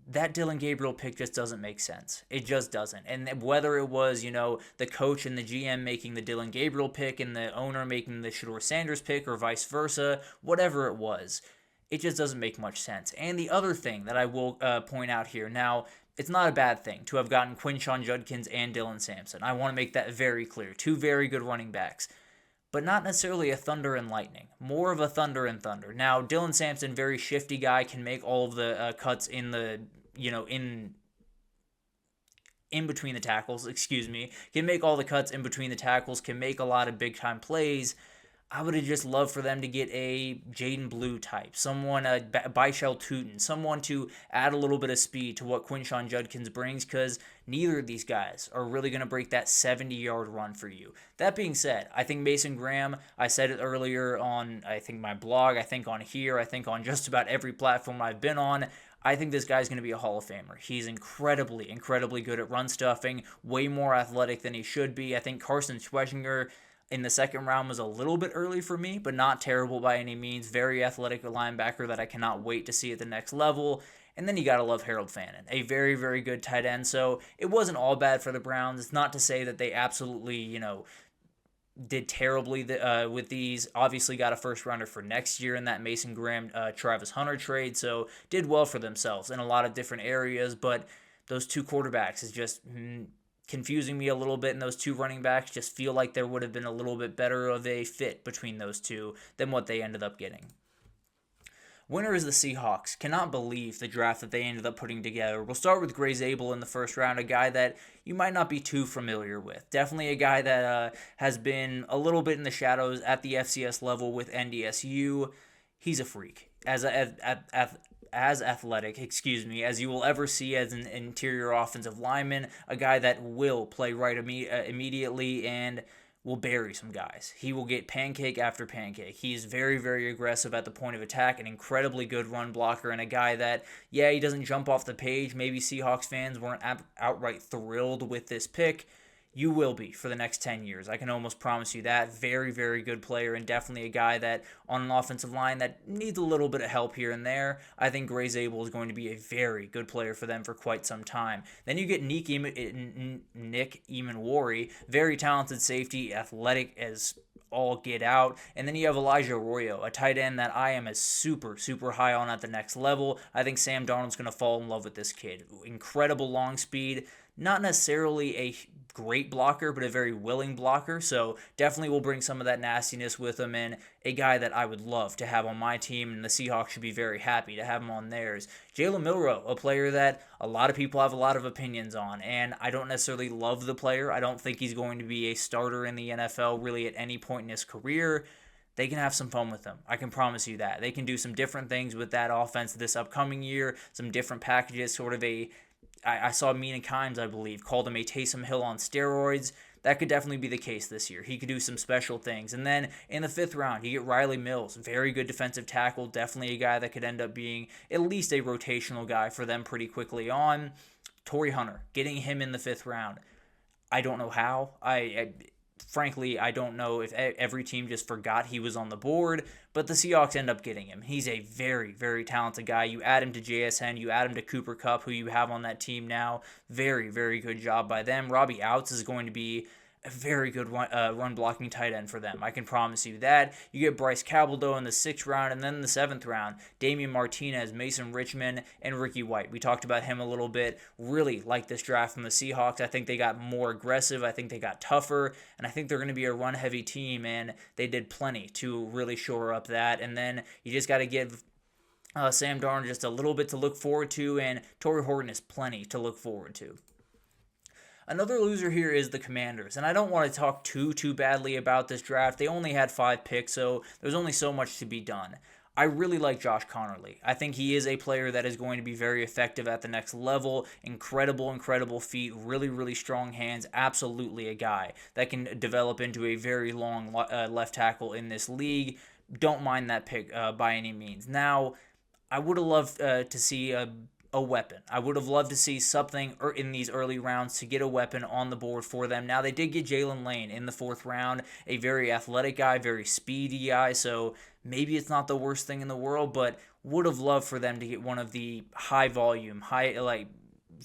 that Dillon Gabriel pick just doesn't make sense. It just doesn't. And whether it was, the coach and the GM making the Dillon Gabriel pick and the owner making the Shedeur Sanders pick or vice versa, whatever it was, it just doesn't make much sense. And the other thing that I will point out here, now, it's not a bad thing to have gotten Quinshon Judkins and Dylan Sampson. I want to make that very clear. Two very good running backs. But not necessarily a thunder and lightning. More of a thunder and thunder. Now, Dylan Sampson, very shifty guy, can make all of the cuts in the, in between the tackles, can make all the cuts in between the tackles, can make a lot of big-time plays. I would have just loved for them to get a Jaden Blue type, someone, Byshell Tootin, someone to add a little bit of speed to what Quinshon Judkins brings, because neither of these guys are really going to break that 70-yard run for you. That being said, I think Mason Graham, I said it earlier on, I think my blog, I think on here, I think on just about every platform I've been on, I think this guy's going to be a Hall of Famer. He's incredibly, incredibly good at run stuffing, way more athletic than he should be. I think Carson Schwechinger in the second round was a little bit early for me, but not terrible by any means. Very athletic linebacker that I cannot wait to see at the next level. And then you got to love Harold Fannin, a very, very good tight end. So it wasn't all bad for the Browns. It's not to say that they absolutely, did terribly with these. Obviously got a first rounder for next year in that Mason Graham, Travis Hunter trade. So did well for themselves in a lot of different areas. But those two quarterbacks is just confusing me a little bit, and those two running backs just feel like there would have been a little bit better of a fit between those two than what they ended up getting. Winner is the Seahawks. Cannot believe the draft that they ended up putting together. We'll start with Gray Zabel in the first round, a guy that you might not be too familiar with. Definitely a guy that has been a little bit in the shadows at the FCS level with NDSU. He's a freak. As athletic, as you will ever see as an interior offensive lineman, a guy that will play right immediately and will bury some guys. He will get pancake after pancake. He's very, very aggressive at the point of attack, an incredibly good run blocker, and a guy that, he doesn't jump off the page. Maybe Seahawks fans weren't outright thrilled with this pick. You will be for the next 10 years. I can almost promise you that. Very, very good player, and definitely a guy that on an offensive line that needs a little bit of help here and there. I think Gray Zabel is going to be a very good player for them for quite some time. Then you get Nick Eamon-Wari, very talented safety, athletic as all get out. And then you have Elijah Arroyo, a tight end that I am a super, super high on at the next level. I think Sam Darnold's going to fall in love with this kid. Incredible long speed. Not necessarily a great blocker, but a very willing blocker. So definitely will bring some of that nastiness with him, and a guy that I would love to have on my team, and the Seahawks should be very happy to have him on theirs. Jalen Milroe, a player that a lot of people have a lot of opinions on, and I don't necessarily love the player. I don't think he's going to be a starter in the NFL really at any point in his career. They can have some fun with him. I can promise you that. They can do some different things with that offense this upcoming year, some different packages, sort of I saw Mina Kimes, I believe, called him a Taysom Hill on steroids. That could definitely be the case this year. He could do some special things. And then in the 5th round, you get Riley Mills, very good defensive tackle, definitely a guy that could end up being at least a rotational guy for them pretty quickly on. Torrey Hunter, getting him in the 5th round. I don't know how. Frankly, I don't know if every team just forgot he was on the board, but the Seahawks end up getting him. He's a very, very talented guy. You add him to JSN, you add him to Cooper Kupp, who you have on that team now. Very, very good job by them. Robbie Outs is going to be a very good run blocking tight end for them. I can promise you that. You get Bryce Cabaldo in the 6th round, and then in the 7th round, Damian Martinez, Mason Richmond, and Ricky White. We talked about him a little bit. Really like this draft from the Seahawks. I think they got more aggressive. I think they got tougher, and I think they're going to be a run-heavy team, and they did plenty to really shore up that. And then you just got to give Sam Darnold just a little bit to look forward to, and Torrey Horton is plenty to look forward to. Another loser here is the Commanders, and I don't want to talk too badly about this draft. They only had 5 picks, so there's only so much to be done. I really like Josh Connerly. I think he is a player that is going to be very effective at the next level. Incredible feet, really strong hands. Absolutely a guy that can develop into a very long left tackle in this league. Don't mind that pick by any means. Now, I would have loved to see a weapon. I would have loved to see something in these early rounds to get a weapon on the board for them. Now, they did get Jalen Lane in the 4th round, a very athletic guy, very speedy guy, so maybe it's not the worst thing in the world, but would have loved for them to get one of the high volume,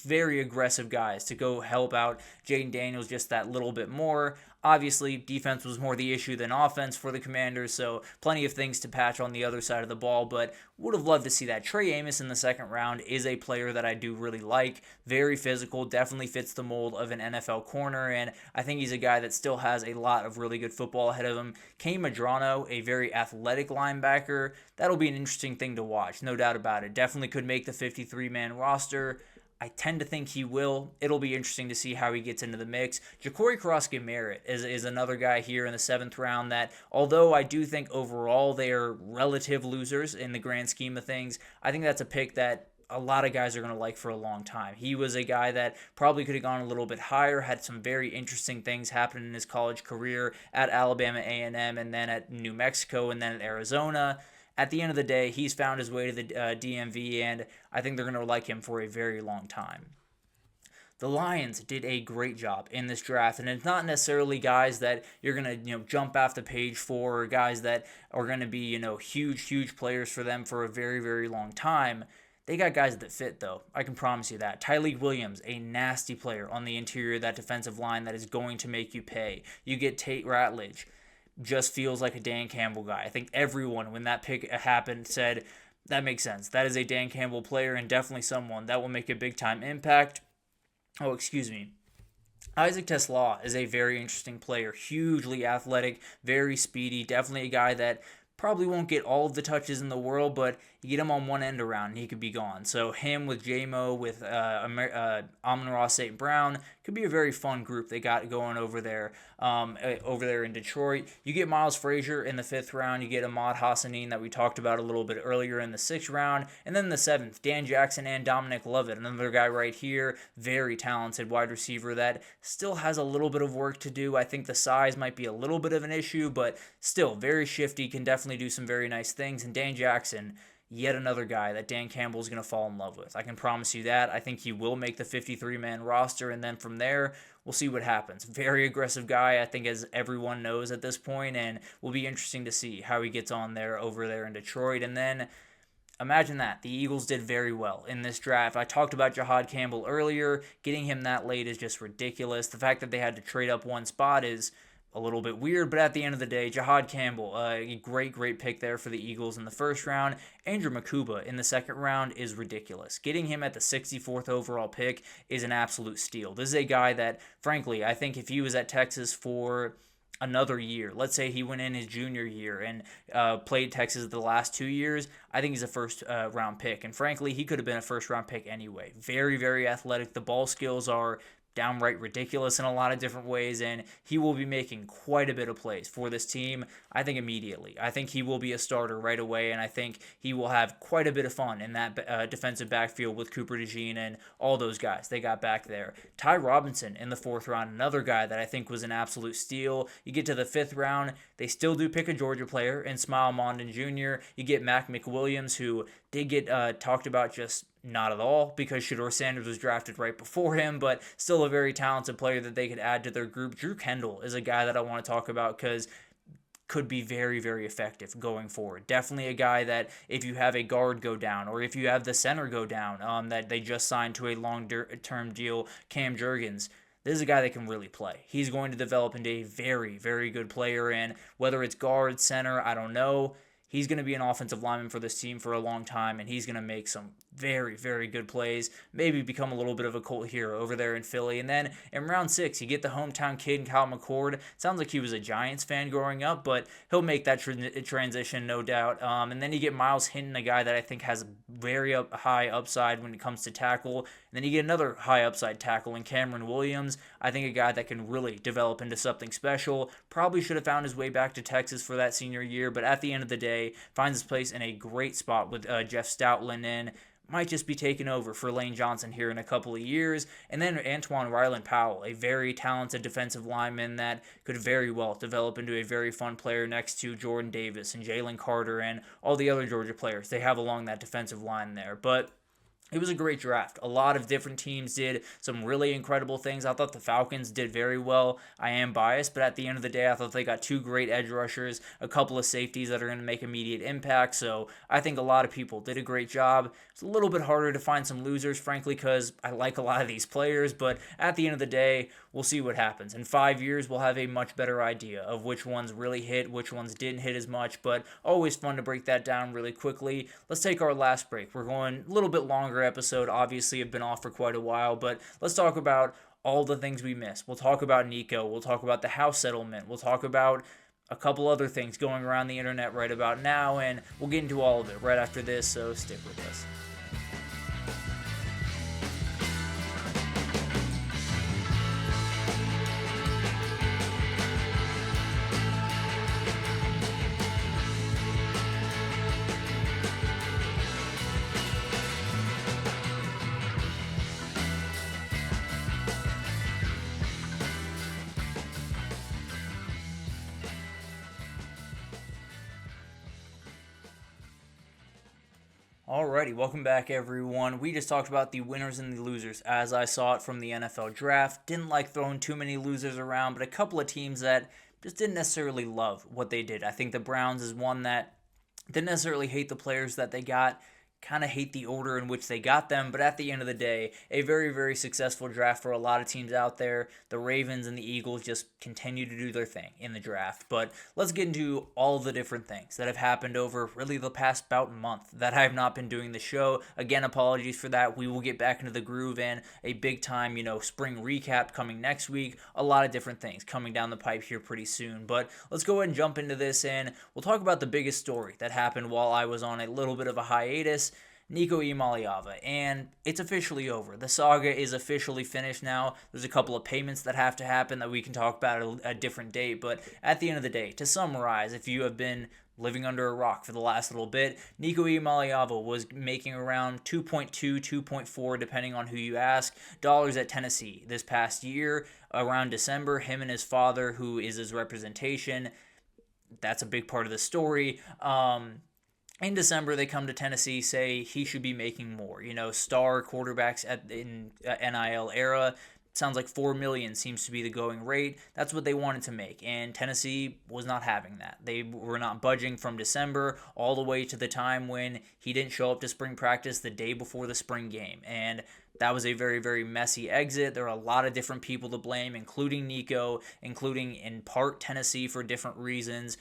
very aggressive guys to go help out Jaden Daniels just that little bit more. Obviously, defense was more the issue than offense for the Commanders, so plenty of things to patch on the other side of the ball, but would have loved to see that. Trey Amos in the 2nd round is a player that I do really like. Very physical, definitely fits the mold of an NFL corner, and I think he's a guy that still has a lot of really good football ahead of him. Kane Madrano, a very athletic linebacker. That'll be an interesting thing to watch, no doubt about it. Definitely could make the 53-man roster. I tend to think he will. It'll be interesting to see how he gets into the mix. Ja'Cory Carrasco-Merritt is another guy here in the 7th round that, although I do think overall they are relative losers in the grand scheme of things, I think that's a pick that a lot of guys are going to like for a long time. He was a guy that probably could have gone a little bit higher, had some very interesting things happen in his college career at Alabama A&M and then at New Mexico and then at Arizona. At the end of the day, he's found his way to the DMV, and I think they're going to like him for a very long time. The Lions did a great job in this draft, and it's not necessarily guys that you're going to jump off the page for, or guys that are going to be huge players for them for a very long time. They got guys that fit, though. I can promise you that. Tyleik Williams, a nasty player on the interior of that defensive line that is going to make you pay. You get Tate Ratledge. Just feels like a Dan Campbell guy. I think everyone, when that pick happened, said, that makes sense. That is a Dan Campbell player and definitely someone that will make a big-time impact. Isaac TeSlaa is a very interesting player. Hugely athletic, very speedy. Definitely a guy that probably won't get all of the touches in the world, but you get him on one end around and he could be gone. So him with J-Mo, with Amon-Ra St. Brown, could be a very fun group they got going over there in Detroit. You get Miles Frazier in the 5th round. You get Ahmad Hassanin that we talked about a little bit earlier in the 6th round. And then in the 7th, Dan Jackson and Dominic Lovett, another guy right here, very talented wide receiver that still has a little bit of work to do. I think the size might be a little bit of an issue, but still very shifty, can definitely do some very nice things. And Dan Jackson, yet another guy that Dan Campbell is going to fall in love with. I can promise you that. I think he will make the 53-man roster, and then from there, we'll see what happens. Very aggressive guy, I think, as everyone knows at this point, and will be interesting to see how he gets on there over there in Detroit. And then imagine that. The Eagles did very well in this draft. I talked about Jahad Campbell earlier. Getting him that late is just ridiculous. The fact that they had to trade up one spot is a little bit weird, but at the end of the day, Jahad Campbell, a great pick there for the Eagles in the first round. Andrew Makuba in the second round is ridiculous. Getting him at the 64th overall pick is an absolute steal. This is a guy that, frankly, I think if he was at Texas for another year, let's say he went in his junior year and played Texas the last 2 years, I think he's a first round pick. And frankly, he could have been a first round pick anyway. Very athletic. The ball skills are downright ridiculous in a lot of different ways, and he will be making quite a bit of plays for this team, I think, immediately. I think he will be a starter right away, and I think he will have quite a bit of fun in that defensive backfield with Cooper DeJean and all those guys they got back there. Ty Robinson in the fourth round, another guy that I think was an absolute steal. You get to the fifth round, they still do pick a Georgia player in Smile Mondon Jr. You get Mac McWilliams, who did get talked about just not at all because Shedeur Sanders was drafted right before him, but still a very talented player that they could add to their group. Drew Kendall is a guy that I want to talk about because could be very effective going forward. Definitely a guy that if you have a guard go down or if you have the center go down that they just signed to a long-term deal, Cam Jurgens, this is a guy that can really play. He's going to develop into a very good player, and whether it's guard, center, I don't know. He's going to be an offensive lineman for this team for a long time, and he's going to make some very good plays, maybe become a little bit of a cult hero over there in Philly. And then in round 6, you get the hometown kid, Kyle McCord. Sounds like he was a Giants fan growing up, but he'll make that transition, no doubt. And then you get Miles Hinton, a guy that I think has a very high upside when it comes to tackle. And then you get another high upside tackle in Cameron Williams. I think a guy that can really develop into something special. Probably should have found his way back to Texas for that senior year, but at the end of the day, finds his place in a great spot with Jeff Stoutland in. Might just be taken over for Lane Johnson here in a couple of years. And then Antoine Ryland Powell, a very talented defensive lineman that could very well develop into a very fun player next to Jordan Davis and Jalen Carter and all the other Georgia players they have along that defensive line there. But it was a great draft. A lot of different teams did some really incredible things. I thought the Falcons did very well. I am biased, but at the end of the day, I thought they got 2 great edge rushers, a couple of safeties that are going to make immediate impact. So I think a lot of people did a great job. It's a little bit harder to find some losers, frankly, because I like a lot of these players. But at the end of the day, we'll see what happens. In 5 years, we'll have a much better idea of which ones really hit, which ones didn't hit as much. But always fun to break that down really quickly. Let's take our last break. We're going a little bit longer episode. Obviously, have been off for quite a while, but let's talk about all the things we missed. We'll talk about Nico. We'll talk about the house settlement. We'll talk about a couple other things going around the internet right about now, and we'll get into all of it right after this, so stick with us. Alrighty, welcome back everyone. We just talked about the winners and the losers as I saw it from the NFL draft. Didn't like throwing too many losers around, but a couple of teams that just didn't necessarily love what they did. I think the Browns is one that didn't necessarily hate the players that they got, kind of hate the order in which they got them, but at the end of the day, a very successful draft for a lot of teams out there. The Ravens and the Eagles just continue to do their thing in the draft. But let's get into all the different things that have happened over really the past about month that I have not been doing the show. Again, apologies for that. We will get back into the groove and a big time, spring recap coming next week. A lot of different things coming down the pipe here pretty soon. But let's go ahead and jump into this, and we'll talk about the biggest story that happened while I was on a little bit of a hiatus. Nico Iamaleava, and it's officially over. The saga is officially finished now. There's a couple of payments that have to happen that we can talk about at a different date, but at the end of the day, to summarize, if you have been living under a rock for the last little bit, Nico Iamaleava was making around 2.2, 2.4, depending on who you ask, dollars at Tennessee this past year. Around December, him and his father, who is his representation, that's a big part of the story, In December, they come to Tennessee, say he should be making more. Star quarterbacks in NIL era. Sounds like 4 million seems to be the going rate. That's what they wanted to make, and Tennessee was not having that. They were not budging from December all the way to the time when he didn't show up to spring practice the day before the spring game, and that was a very, very messy exit. There are a lot of different people to blame, including Nico, including in part Tennessee for different reasons.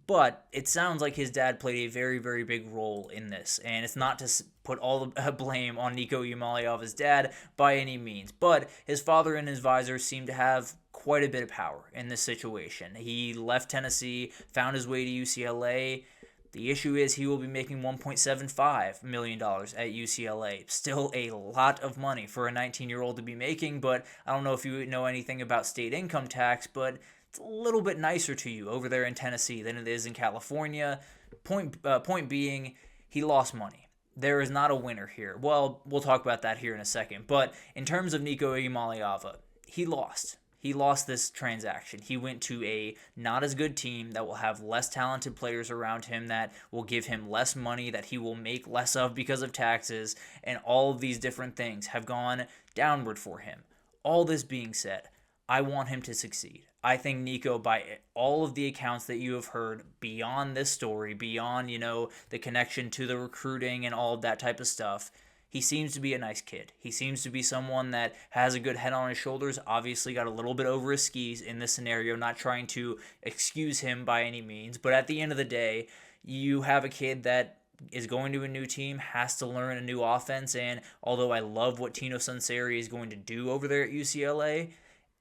But it sounds like his dad played a very, very big role in this. And it's not to put all the blame on Nico Iamaleava's dad by any means. But his father and his advisor seem to have quite a bit of power in this situation. He left Tennessee, found his way to UCLA. The issue is he will be making $1.75 million at UCLA. Still a lot of money for a 19-year-old to be making, but I don't know if you know anything about state income tax, but it's a little bit nicer to you over there in Tennessee than it is in California. Point being, he lost money. There is not a winner here. Well, we'll talk about that here in a second. But in terms of Nico Iamaleava, he lost. He lost this transaction. He went to a not as good team that will have less talented players around him, that will give him less money, that he will make less of because of taxes, and all of these different things have gone downward for him. All this being said, I want him to succeed. I think Nico, by all of the accounts that you have heard beyond this story, beyond, the connection to the recruiting and all of that type of stuff, he seems to be a nice kid. He seems to be someone that has a good head on his shoulders, obviously got a little bit over his skis in this scenario, not trying to excuse him by any means. But at the end of the day, you have a kid that is going to a new team, has to learn a new offense, and although I love what Tino Sunseri is going to do over there at UCLA,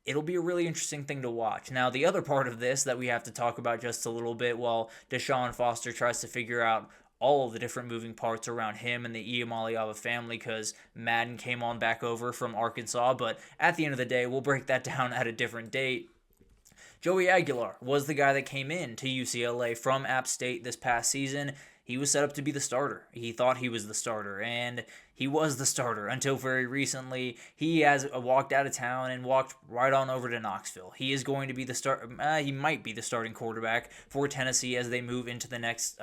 it'll be a really interesting thing to watch. Now, the other part of this that we have to talk about just a little bit while Deshaun Foster tries to figure out all of the different moving parts around him and the Iamaleava family, because Madden came on back over from Arkansas, but at the end of the day, we'll break that down at a different date. Joey Aguilar was the guy that came in to UCLA from App State this past season. He was set up to be the starter. He thought he was the starter, and he was the starter until very recently. He has walked out of town and walked right on over to Knoxville. He is going to be the start. He might be the starting quarterback for Tennessee as they move into the next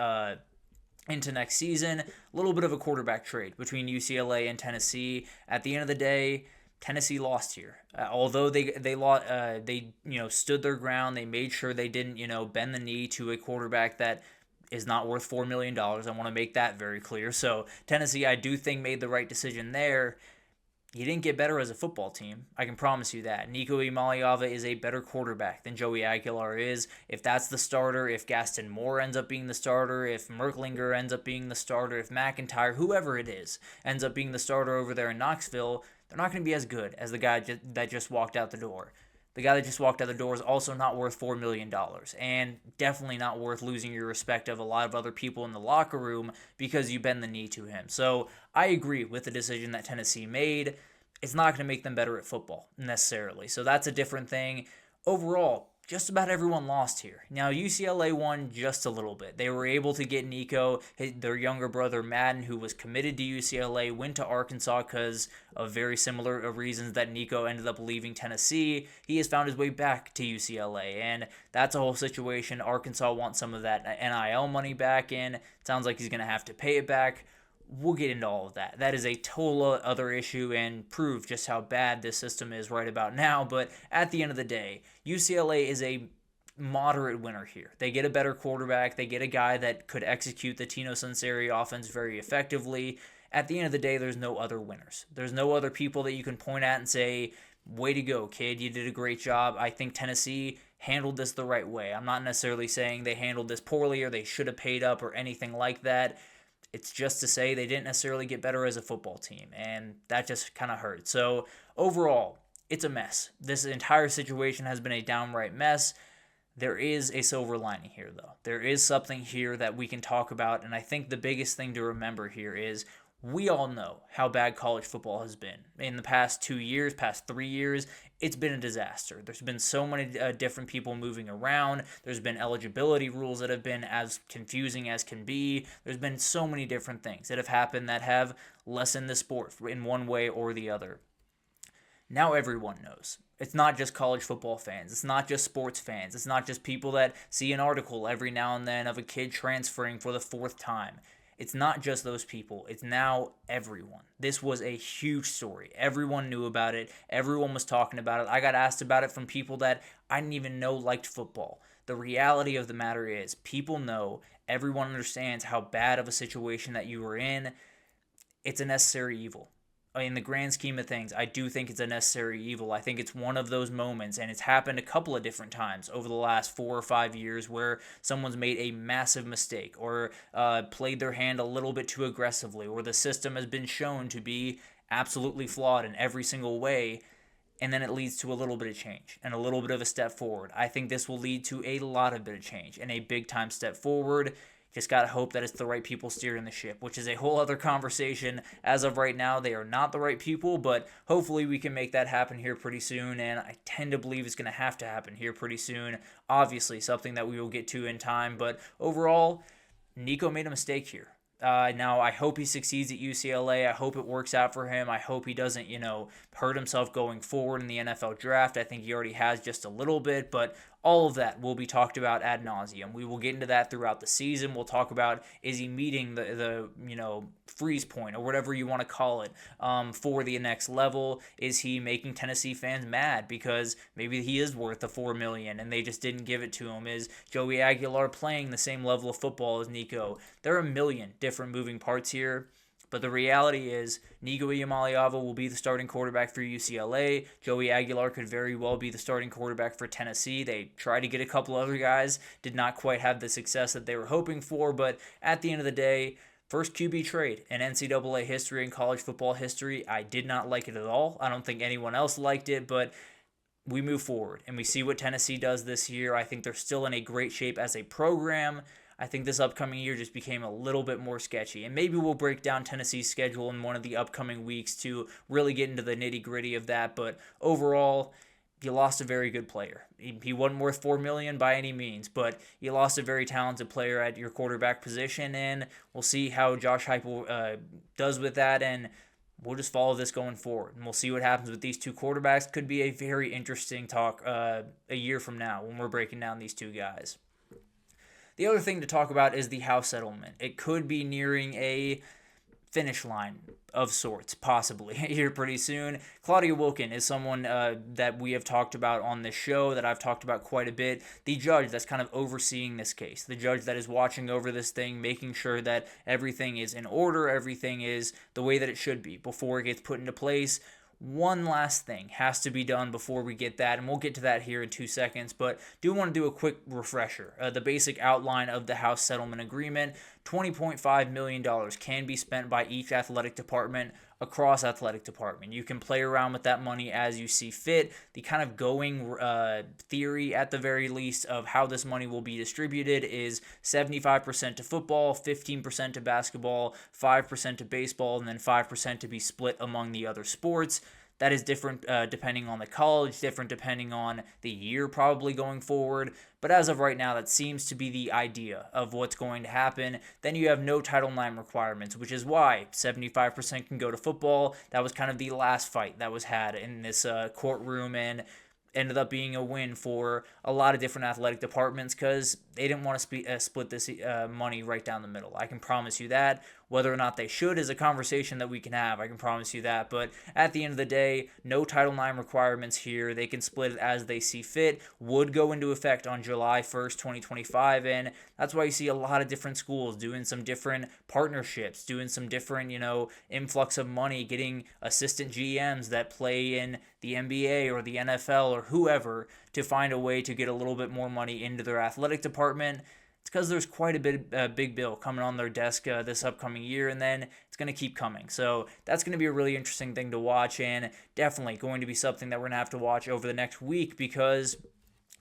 season. A little bit of a quarterback trade between UCLA and Tennessee. At the end of the day, Tennessee lost here. Although they stood their ground. They made sure they didn't bend the knee to a quarterback that is not worth $4 million. I want to make that very clear. So Tennessee, I do think, made the right decision there. He didn't get better as a football team. I can promise you that. Nico Iamaleava is a better quarterback than Joey Aguilar is. If that's the starter, if Gaston Moore ends up being the starter, if Merklinger ends up being the starter, if McIntyre, whoever it is, ends up being the starter over there in Knoxville, they're not going to be as good as the guy that just walked out the door. The guy that just walked out the door is also not worth $4 million, and definitely not worth losing your respect of a lot of other people in the locker room because you bend the knee to him. So I agree with the decision that Tennessee made. It's not going to make them better at football necessarily. So that's a different thing. Overall, just about everyone lost here. Now, UCLA won just a little bit. They were able to get Nico, their younger brother Madden, who was committed to UCLA, went to Arkansas because of very similar reasons that Nico ended up leaving Tennessee. He has found his way back to UCLA, and that's a whole situation. Arkansas wants some of that NIL money back, and it sounds like he's going to have to pay it back. We'll get into all of that. That is a total other issue and prove just how bad this system is right about now. But at the end of the day, UCLA is a moderate winner here. They get a better quarterback. They get a guy that could execute the Tino Sunseri offense very effectively. At the end of the day, there's no other winners. There's no other people that you can point at and say, way to go, kid. You did a great job. I think Tennessee handled this the right way. I'm not necessarily saying they handled this poorly or they should have paid up or anything like that. It's just to say they didn't necessarily get better as a football team, and that just kind of hurt. So overall, it's a mess. This entire situation has been a downright mess. There is a silver lining here, though. There is something here that we can talk about, and I think the biggest thing to remember here is we all know how bad college football has been. In the past 2 years, past 3 years, it's been a disaster. There's been so many different people moving around. There's been eligibility rules that have been as confusing as can be. There's been so many different things that have happened that have lessened the sport in one way or the other. Now everyone knows. It's not just college football fans. It's not just sports fans. It's not just people that see an article every now and then of a kid transferring for the fourth time. It's not just those people. It's now everyone. This was a huge story. Everyone knew about it. Everyone was talking about it. I got asked about it from people that I didn't even know liked football. The reality of the matter is, people know, everyone understands how bad of a situation that you were in. It's a necessary evil. In the grand scheme of things, I do think it's a necessary evil. I think it's one of those moments, and it's happened a couple of different times over the last 4 or 5 years where someone's made a massive mistake or played their hand a little bit too aggressively, or the system has been shown to be absolutely flawed in every single way, and then it leads to a little bit of change and a little bit of a step forward. I think this will lead to a lot of bit of change and a big time step forward. Just got to hope that it's the right people steering the ship, which is a whole other conversation. As of right now, they are not the right people, but hopefully we can make that happen here pretty soon, and I tend to believe it's going to have to happen here pretty soon. Obviously, something that we will get to in time, but overall, Nico made a mistake here. Now, I hope he succeeds at UCLA. I hope it works out for him. I hope he doesn't, hurt himself going forward in the NFL draft. I think he already has just a little bit, but all of that will be talked about ad nauseum. We will get into that throughout the season. We'll talk about, is he meeting the freeze point or whatever you want to call it for the next level? Is he making Tennessee fans mad because maybe he is worth the $4 million and they just didn't give it to him? Is Joey Aguilar playing the same level of football as Nico? There are a million different moving parts here. But the reality is, Nico Iamaleava will be the starting quarterback for UCLA. Joey Aguilar could very well be the starting quarterback for Tennessee. They tried to get a couple other guys, did not quite have the success that they were hoping for, but at the end of the day, first QB trade in NCAA history and college football history. I did not like it at all. I don't think anyone else liked it, but we move forward and we see what Tennessee does this year. I think they're still in a great shape as a program. I think this upcoming year just became a little bit more sketchy. And maybe we'll break down Tennessee's schedule in one of the upcoming weeks to really get into the nitty-gritty of that. But overall, you lost a very good player. He wasn't worth $4 million by any means, but you lost a very talented player at your quarterback position, and we'll see how Josh Heupel does with that, and we'll just follow this going forward. And we'll see what happens with these two quarterbacks. Could be a very interesting talk a year from now when we're breaking down these two guys. The other thing to talk about is the house settlement. It could be nearing a finish line of sorts, possibly, here pretty soon. Claudia Wilken is someone that we have talked about on this show, that I've talked about quite a bit. The judge that's kind of overseeing this case, the judge that is watching over this thing, making sure that everything is in order, everything is the way that it should be before it gets put into place. One last thing has to be done before we get that, and we'll get to that here in 2 seconds, but do want to do a quick refresher. The basic outline of the House Settlement Agreement, $20.5 million can be spent by each athletic department across athletic department. You can play around with that money as you see fit. The kind of going theory, at the very least, of how this money will be distributed is 75% to football, 15% to basketball, 5% to baseball, and then 5% to be split among the other sports. That is different depending on the college, different depending on the year probably going forward. But as of right now, that seems to be the idea of what's going to happen. Then you have no Title IX requirements, which is why 75% can go to football. That was kind of the last fight that was had in this courtroom, and ended up being a win for a lot of different athletic departments because they didn't want to split this money right down the middle. I can promise you that. Whether or not they should is a conversation that we can have. I can promise you that. But at the end of the day, no Title IX requirements here. They can split it as they see fit. Would go into effect on July 1st, 2025. And that's why you see a lot of different schools doing some different partnerships, doing some different, influx of money, getting assistant GMs that play in the NBA or the NFL or whoever to find a way to get a little bit more money into their athletic department. It's because there's quite a big bill coming on their desk this upcoming year, and then it's going to keep coming. So that's going to be a really interesting thing to watch, and definitely going to be something that we're going to have to watch over the next week because...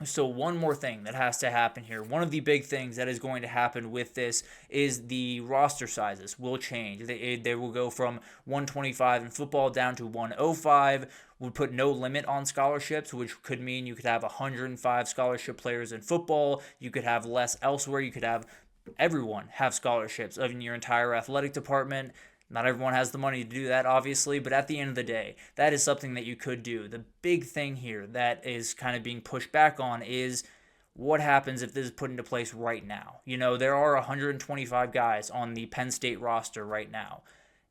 So one more thing that has to happen here. One of the big things that is going to happen with this is the roster sizes will change. They will go from 125 in football down to 105. Would put no limit on scholarships, which could mean you could have 105 scholarship players in football. You could have less elsewhere. You could have everyone have scholarships in your entire athletic department. Not everyone has the money to do that, obviously, but at the end of the day, that is something that you could do. The big thing here that is kind of being pushed back on is what happens if this is put into place right now. There are 125 guys on the Penn State roster right now.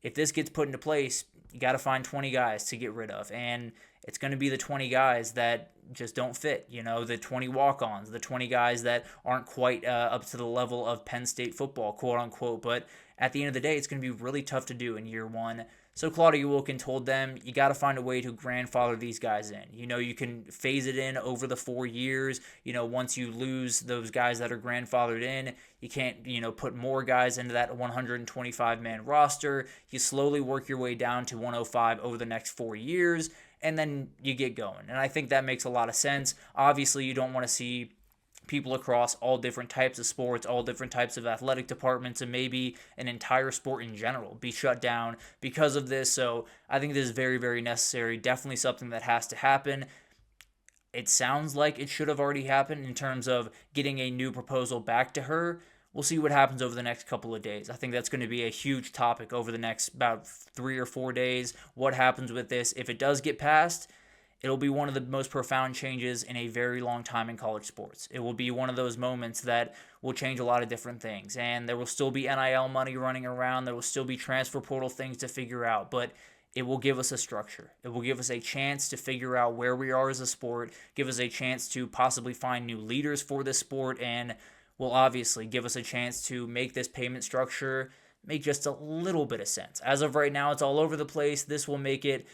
If this gets put into place, you got to find 20 guys to get rid of. And it's going to be the 20 guys that just don't fit, the 20 walk-ons, the 20 guys that aren't quite up to the level of Penn State football, quote unquote. But at the end of the day, it's going to be really tough to do in year one. So Claudia Wilkin told them, you got to find a way to grandfather these guys in. You can phase it in over the 4 years. Once you lose those guys that are grandfathered in, you can't, put more guys into that 125-man roster. You slowly work your way down to 105 over the next 4 years, and then you get going. And I think that makes a lot of sense. Obviously, you don't want to see people across all different types of sports, all different types of athletic departments, and maybe an entire sport in general be shut down because of this. So I think this is very, very necessary. Definitely something that has to happen. It sounds like it should have already happened in terms of getting a new proposal back to her. We'll see what happens over the next couple of days. I think that's going to be a huge topic over the next about 3 or 4 days. What happens with this? If it does get passed, it'll be one of the most profound changes in a very long time in college sports. It will be one of those moments that will change a lot of different things. And there will still be NIL money running around. There will still be transfer portal things to figure out. But it will give us a structure. It will give us a chance to figure out where we are as a sport, give us a chance to possibly find new leaders for this sport, and will obviously give us a chance to make this payment structure make just a little bit of sense. As of right now, it's all over the place. This will make it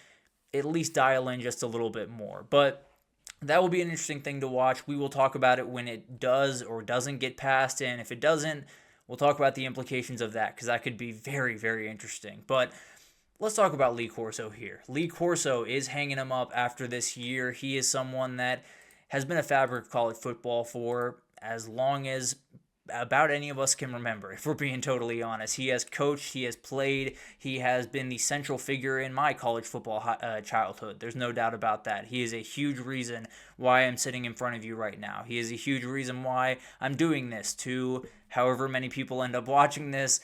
at least dial in just a little bit more. But that will be an interesting thing to watch. We will talk about it when it does or doesn't get passed, and if it doesn't, we'll talk about the implications of that, because that could be very, very interesting. But let's talk about Lee Corso here. Lee Corso is hanging him up after this year. He is someone that has been a fabric of college football for as long as about any of us can remember, if we're being totally honest. He has coached, he has played, he has been the central figure in my college football childhood. There's no doubt about that. He is a huge reason why I'm sitting in front of you right now. He is a huge reason why I'm doing this to however many people end up watching this.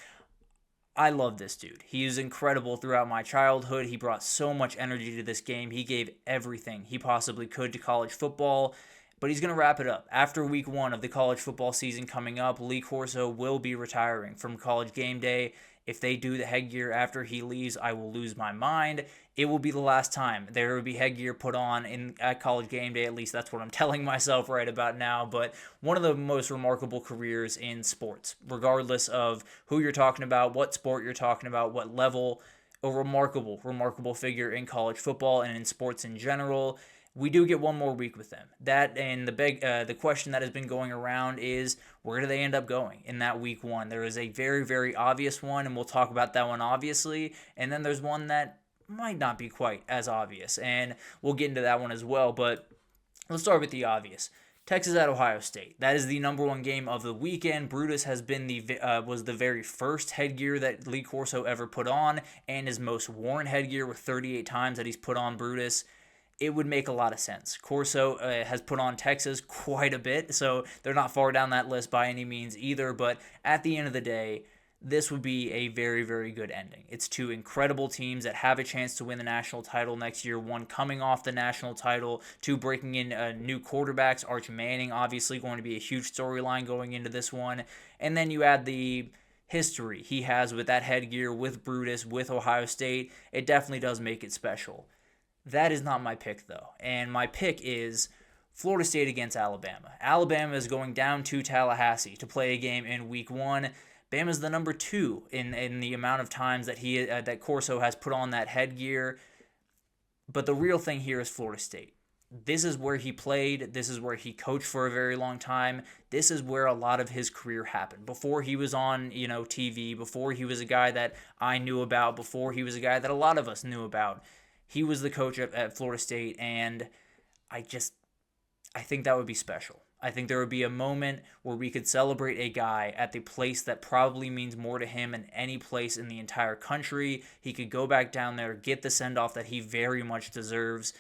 I love this dude. He is incredible throughout my childhood. He brought so much energy to this game. He gave everything he possibly could to college football. But he's going to wrap it up. After week 1 of the college football season coming up, Lee Corso will be retiring from College Game Day. If they do the headgear after he leaves, I will lose my mind. It will be the last time there will be headgear put on at College Game Day. At least that's what I'm telling myself right about now. But one of the most remarkable careers in sports, regardless of who you're talking about, what sport you're talking about, what level. A remarkable figure in college football and in sports in general. We do get one more week with them. That and the question that has been going around is, where do they end up going in that week 1? There is a very, very obvious one, and we'll talk about that one obviously. And then there's one that might not be quite as obvious, and we'll get into that one as well. But let's start with the obvious. Texas at Ohio State. That is the number 1 game of the weekend. Brutus has been was the very first headgear that Lee Corso ever put on, and his most worn headgear with 38 times that he's put on Brutus. It would make a lot of sense. Corso has put on Texas quite a bit, so they're not far down that list by any means either. But at the end of the day, this would be a very, very good ending. It's 2 incredible teams that have a chance to win the national title next year. One coming off the national title, 2 breaking in new quarterbacks. Arch Manning obviously going to be a huge storyline going into this one. And then you add the history he has with that headgear, with Brutus, with Ohio State. It definitely does make it special. That is not my pick, though. And my pick is Florida State against Alabama. Alabama is going down to Tallahassee to play a game in week 1. Bama's the number 2 in the amount of times that that Corso has put on that headgear. But the real thing here is Florida State. This is where he played. This is where he coached for a very long time. This is where a lot of his career happened. Before he was on, TV, before he was a guy that I knew about, before he was a guy that a lot of us knew about. He was the coach at Florida State, and I think that would be special. I think there would be a moment where we could celebrate a guy at the place that probably means more to him than any place in the entire country. He could go back down there, get the send-off that he very much deserves.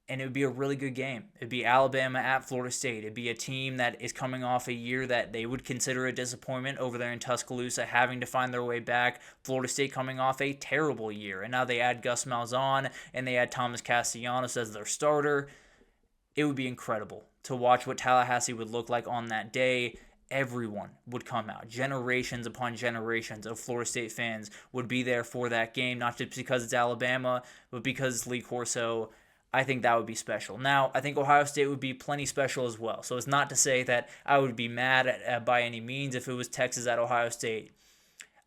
and it would be a really good game. It'd be Alabama at Florida State. It'd be a team that is coming off a year that they would consider a disappointment over there in Tuscaloosa, having to find their way back. Florida State coming off a terrible year, and now they add Gus Malzahn and they add Thomas Castellanos as their starter. It would be incredible to watch what Tallahassee would look like on that day. Everyone would come out. Generations upon generations of Florida State fans would be there for that game, not just because it's Alabama, but because it's Lee Corso. I think that would be special. Now, I think Ohio State would be plenty special as well. So it's not to say that I would be mad at by any means if it was Texas at Ohio State.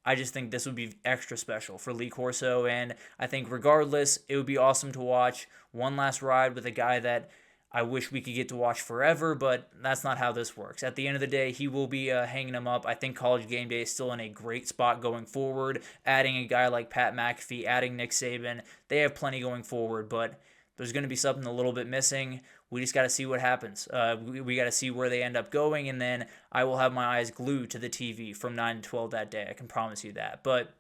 I just think this would be extra special for Lee Corso, and I think regardless, it would be awesome to watch one last ride with a guy that I wish we could get to watch forever, but that's not how this works. At the end of the day, he will be hanging him up. I think College Game Day is still in a great spot going forward. Adding a guy like Pat McAfee, adding Nick Saban, they have plenty going forward, but there's going to be something a little bit missing. We just got to see what happens. We got to see where they end up going, and then I will have my eyes glued to the TV from 9 to 12 that day. I can promise you that. But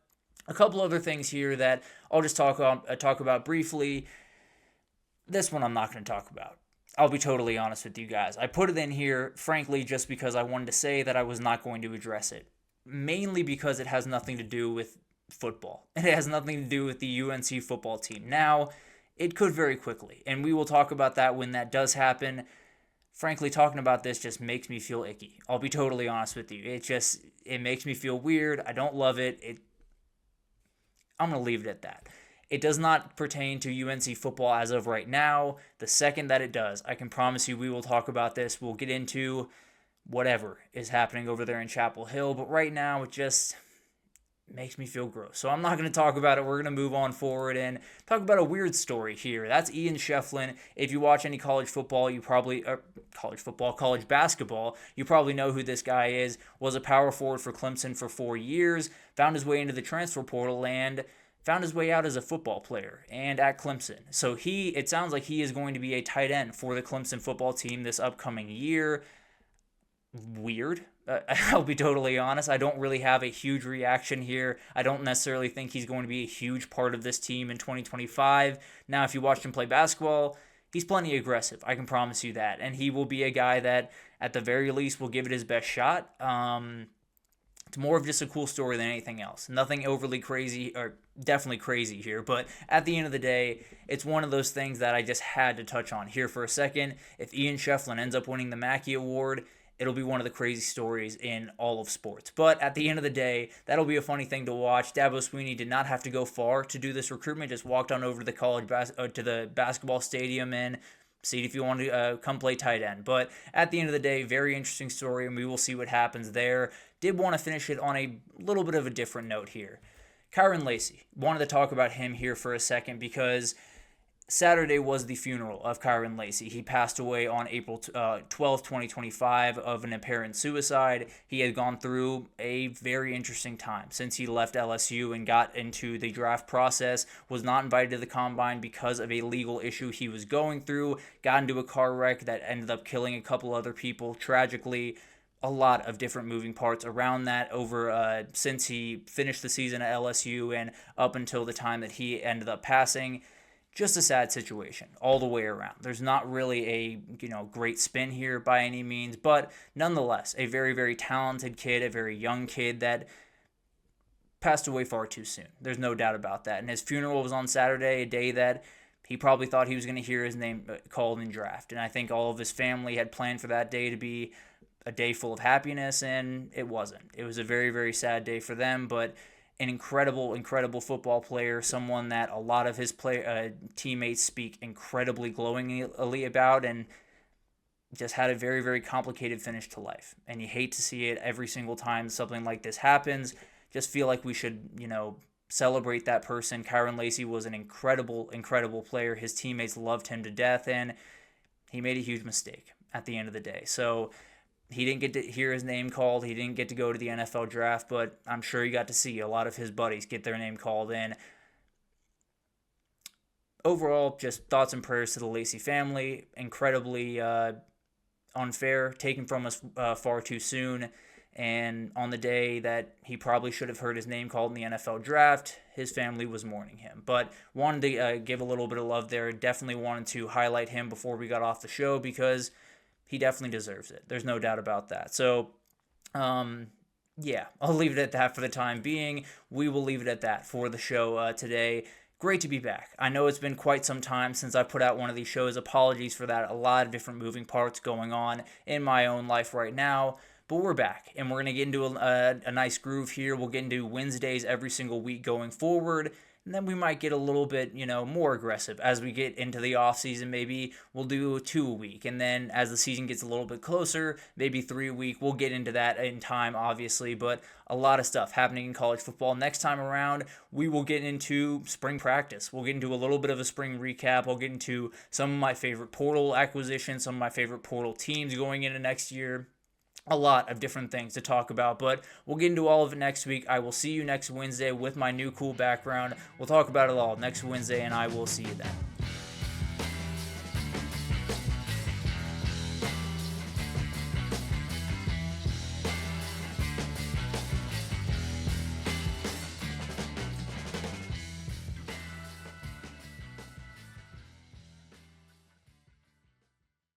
a couple other things here that I'll just talk about briefly. This one I'm not going to talk about. I'll be totally honest with you guys. I put it in here, frankly, just because I wanted to say that I was not going to address it. Mainly because it has nothing to do with football. It has nothing to do with the UNC football team. Now, it could very quickly, and we will talk about that when that does happen. Frankly, talking about this just makes me feel icky. I'll be totally honest with you. It makes me feel weird. I don't love it. I'm going to leave it at that. It does not pertain to UNC football as of right now. The second that it does, I can promise you we will talk about this. We'll get into whatever is happening over there in Chapel Hill, but right now it just makes me feel gross. So I'm not going to talk about it. We're going to move on forward and talk about a weird story here. That's Ian Shefflin. If you watch any college football, college basketball, you probably know who this guy is. Was a power forward for Clemson for 4 years, found his way into the transfer portal, and found his way out as a football player and at Clemson. So it sounds like he is going to be a tight end for the Clemson football team this upcoming year. Weird. I'll be totally honest. I don't really have a huge reaction here. I don't necessarily think he's going to be a huge part of this team in 2025. Now, if you watched him play basketball, he's plenty aggressive. I can promise you that. And he will be a guy that, at the very least, will give it his best shot. It's more of just a cool story than anything else. Nothing overly crazy, or definitely crazy here, but at the end of the day, it's one of those things that I just had to touch on here for a second. If Ian Shefflin ends up winning the Mackey Award, it'll be one of the crazy stories in all of sports. But at the end of the day, that'll be a funny thing to watch. Dabo Swinney did not have to go far to do this recruitment, just walked on over to the basketball stadium and see if you want to come play tight end. But at the end of the day, very interesting story, and we will see what happens there. Did want to finish it on a little bit of a different note here. Kyron Lacey. Wanted to talk about him here for a second because Saturday was the funeral of Kyron Lacey. He passed away on April 12, 2025 of an apparent suicide. He had gone through a very interesting time since he left LSU and got into the draft process, was not invited to the combine because of a legal issue he was going through, got into a car wreck that ended up killing a couple other people, tragically. A lot of different moving parts around that over since he finished the season at LSU and up until the time that he ended up passing. Just a sad situation all the way around. There's not really a great spin here by any means, but nonetheless, a very, very talented kid, a very young kid that passed away far too soon. There's no doubt about that. And his funeral was on Saturday, a day that he probably thought he was going to hear his name called in draft. And I think all of his family had planned for that day to be a day full of happiness, and it wasn't. It was a very, very sad day for them, but an incredible, incredible football player, someone that a lot of his teammates speak incredibly glowingly about, and just had a very, very complicated finish to life. And you hate to see it every single time something like this happens. Just feel like we should, celebrate that person. Kyron Lacey was an incredible, incredible player. His teammates loved him to death, and he made a huge mistake at the end of the day. So he didn't get to hear his name called. He didn't get to go to the NFL draft, but I'm sure he got to see a lot of his buddies get their name called in. Overall, just thoughts and prayers to the Lacey family. Incredibly unfair, taken from us far too soon. And on the day that he probably should have heard his name called in the NFL draft, his family was mourning him. But wanted to give a little bit of love there. Definitely wanted to highlight him before we got off the show because he definitely deserves it. There's no doubt about that. So, yeah, I'll leave it at that for the time being. We will leave it at that for the show today. Great to be back. I know it's been quite some time since I put out one of these shows. Apologies for that. A lot of different moving parts going on in my own life right now. But we're back, and we're going to get into a nice groove here. We'll get into Wednesdays every single week going forward, and then we might get a little bit, more aggressive as we get into the off season. Maybe we'll do 2 a week, and then as the season gets a little bit closer, maybe 3 a week. We'll get into that in time, obviously, but a lot of stuff happening in college football. Next time around, we will get into spring practice. We'll get into a little bit of a spring recap. I'll get into some of my favorite portal acquisitions, some of my favorite portal teams going into next year. A lot of different things to talk about, but we'll get into all of it next week. I will see you next Wednesday with my new cool background. We'll talk about it all next Wednesday, and I will see you then.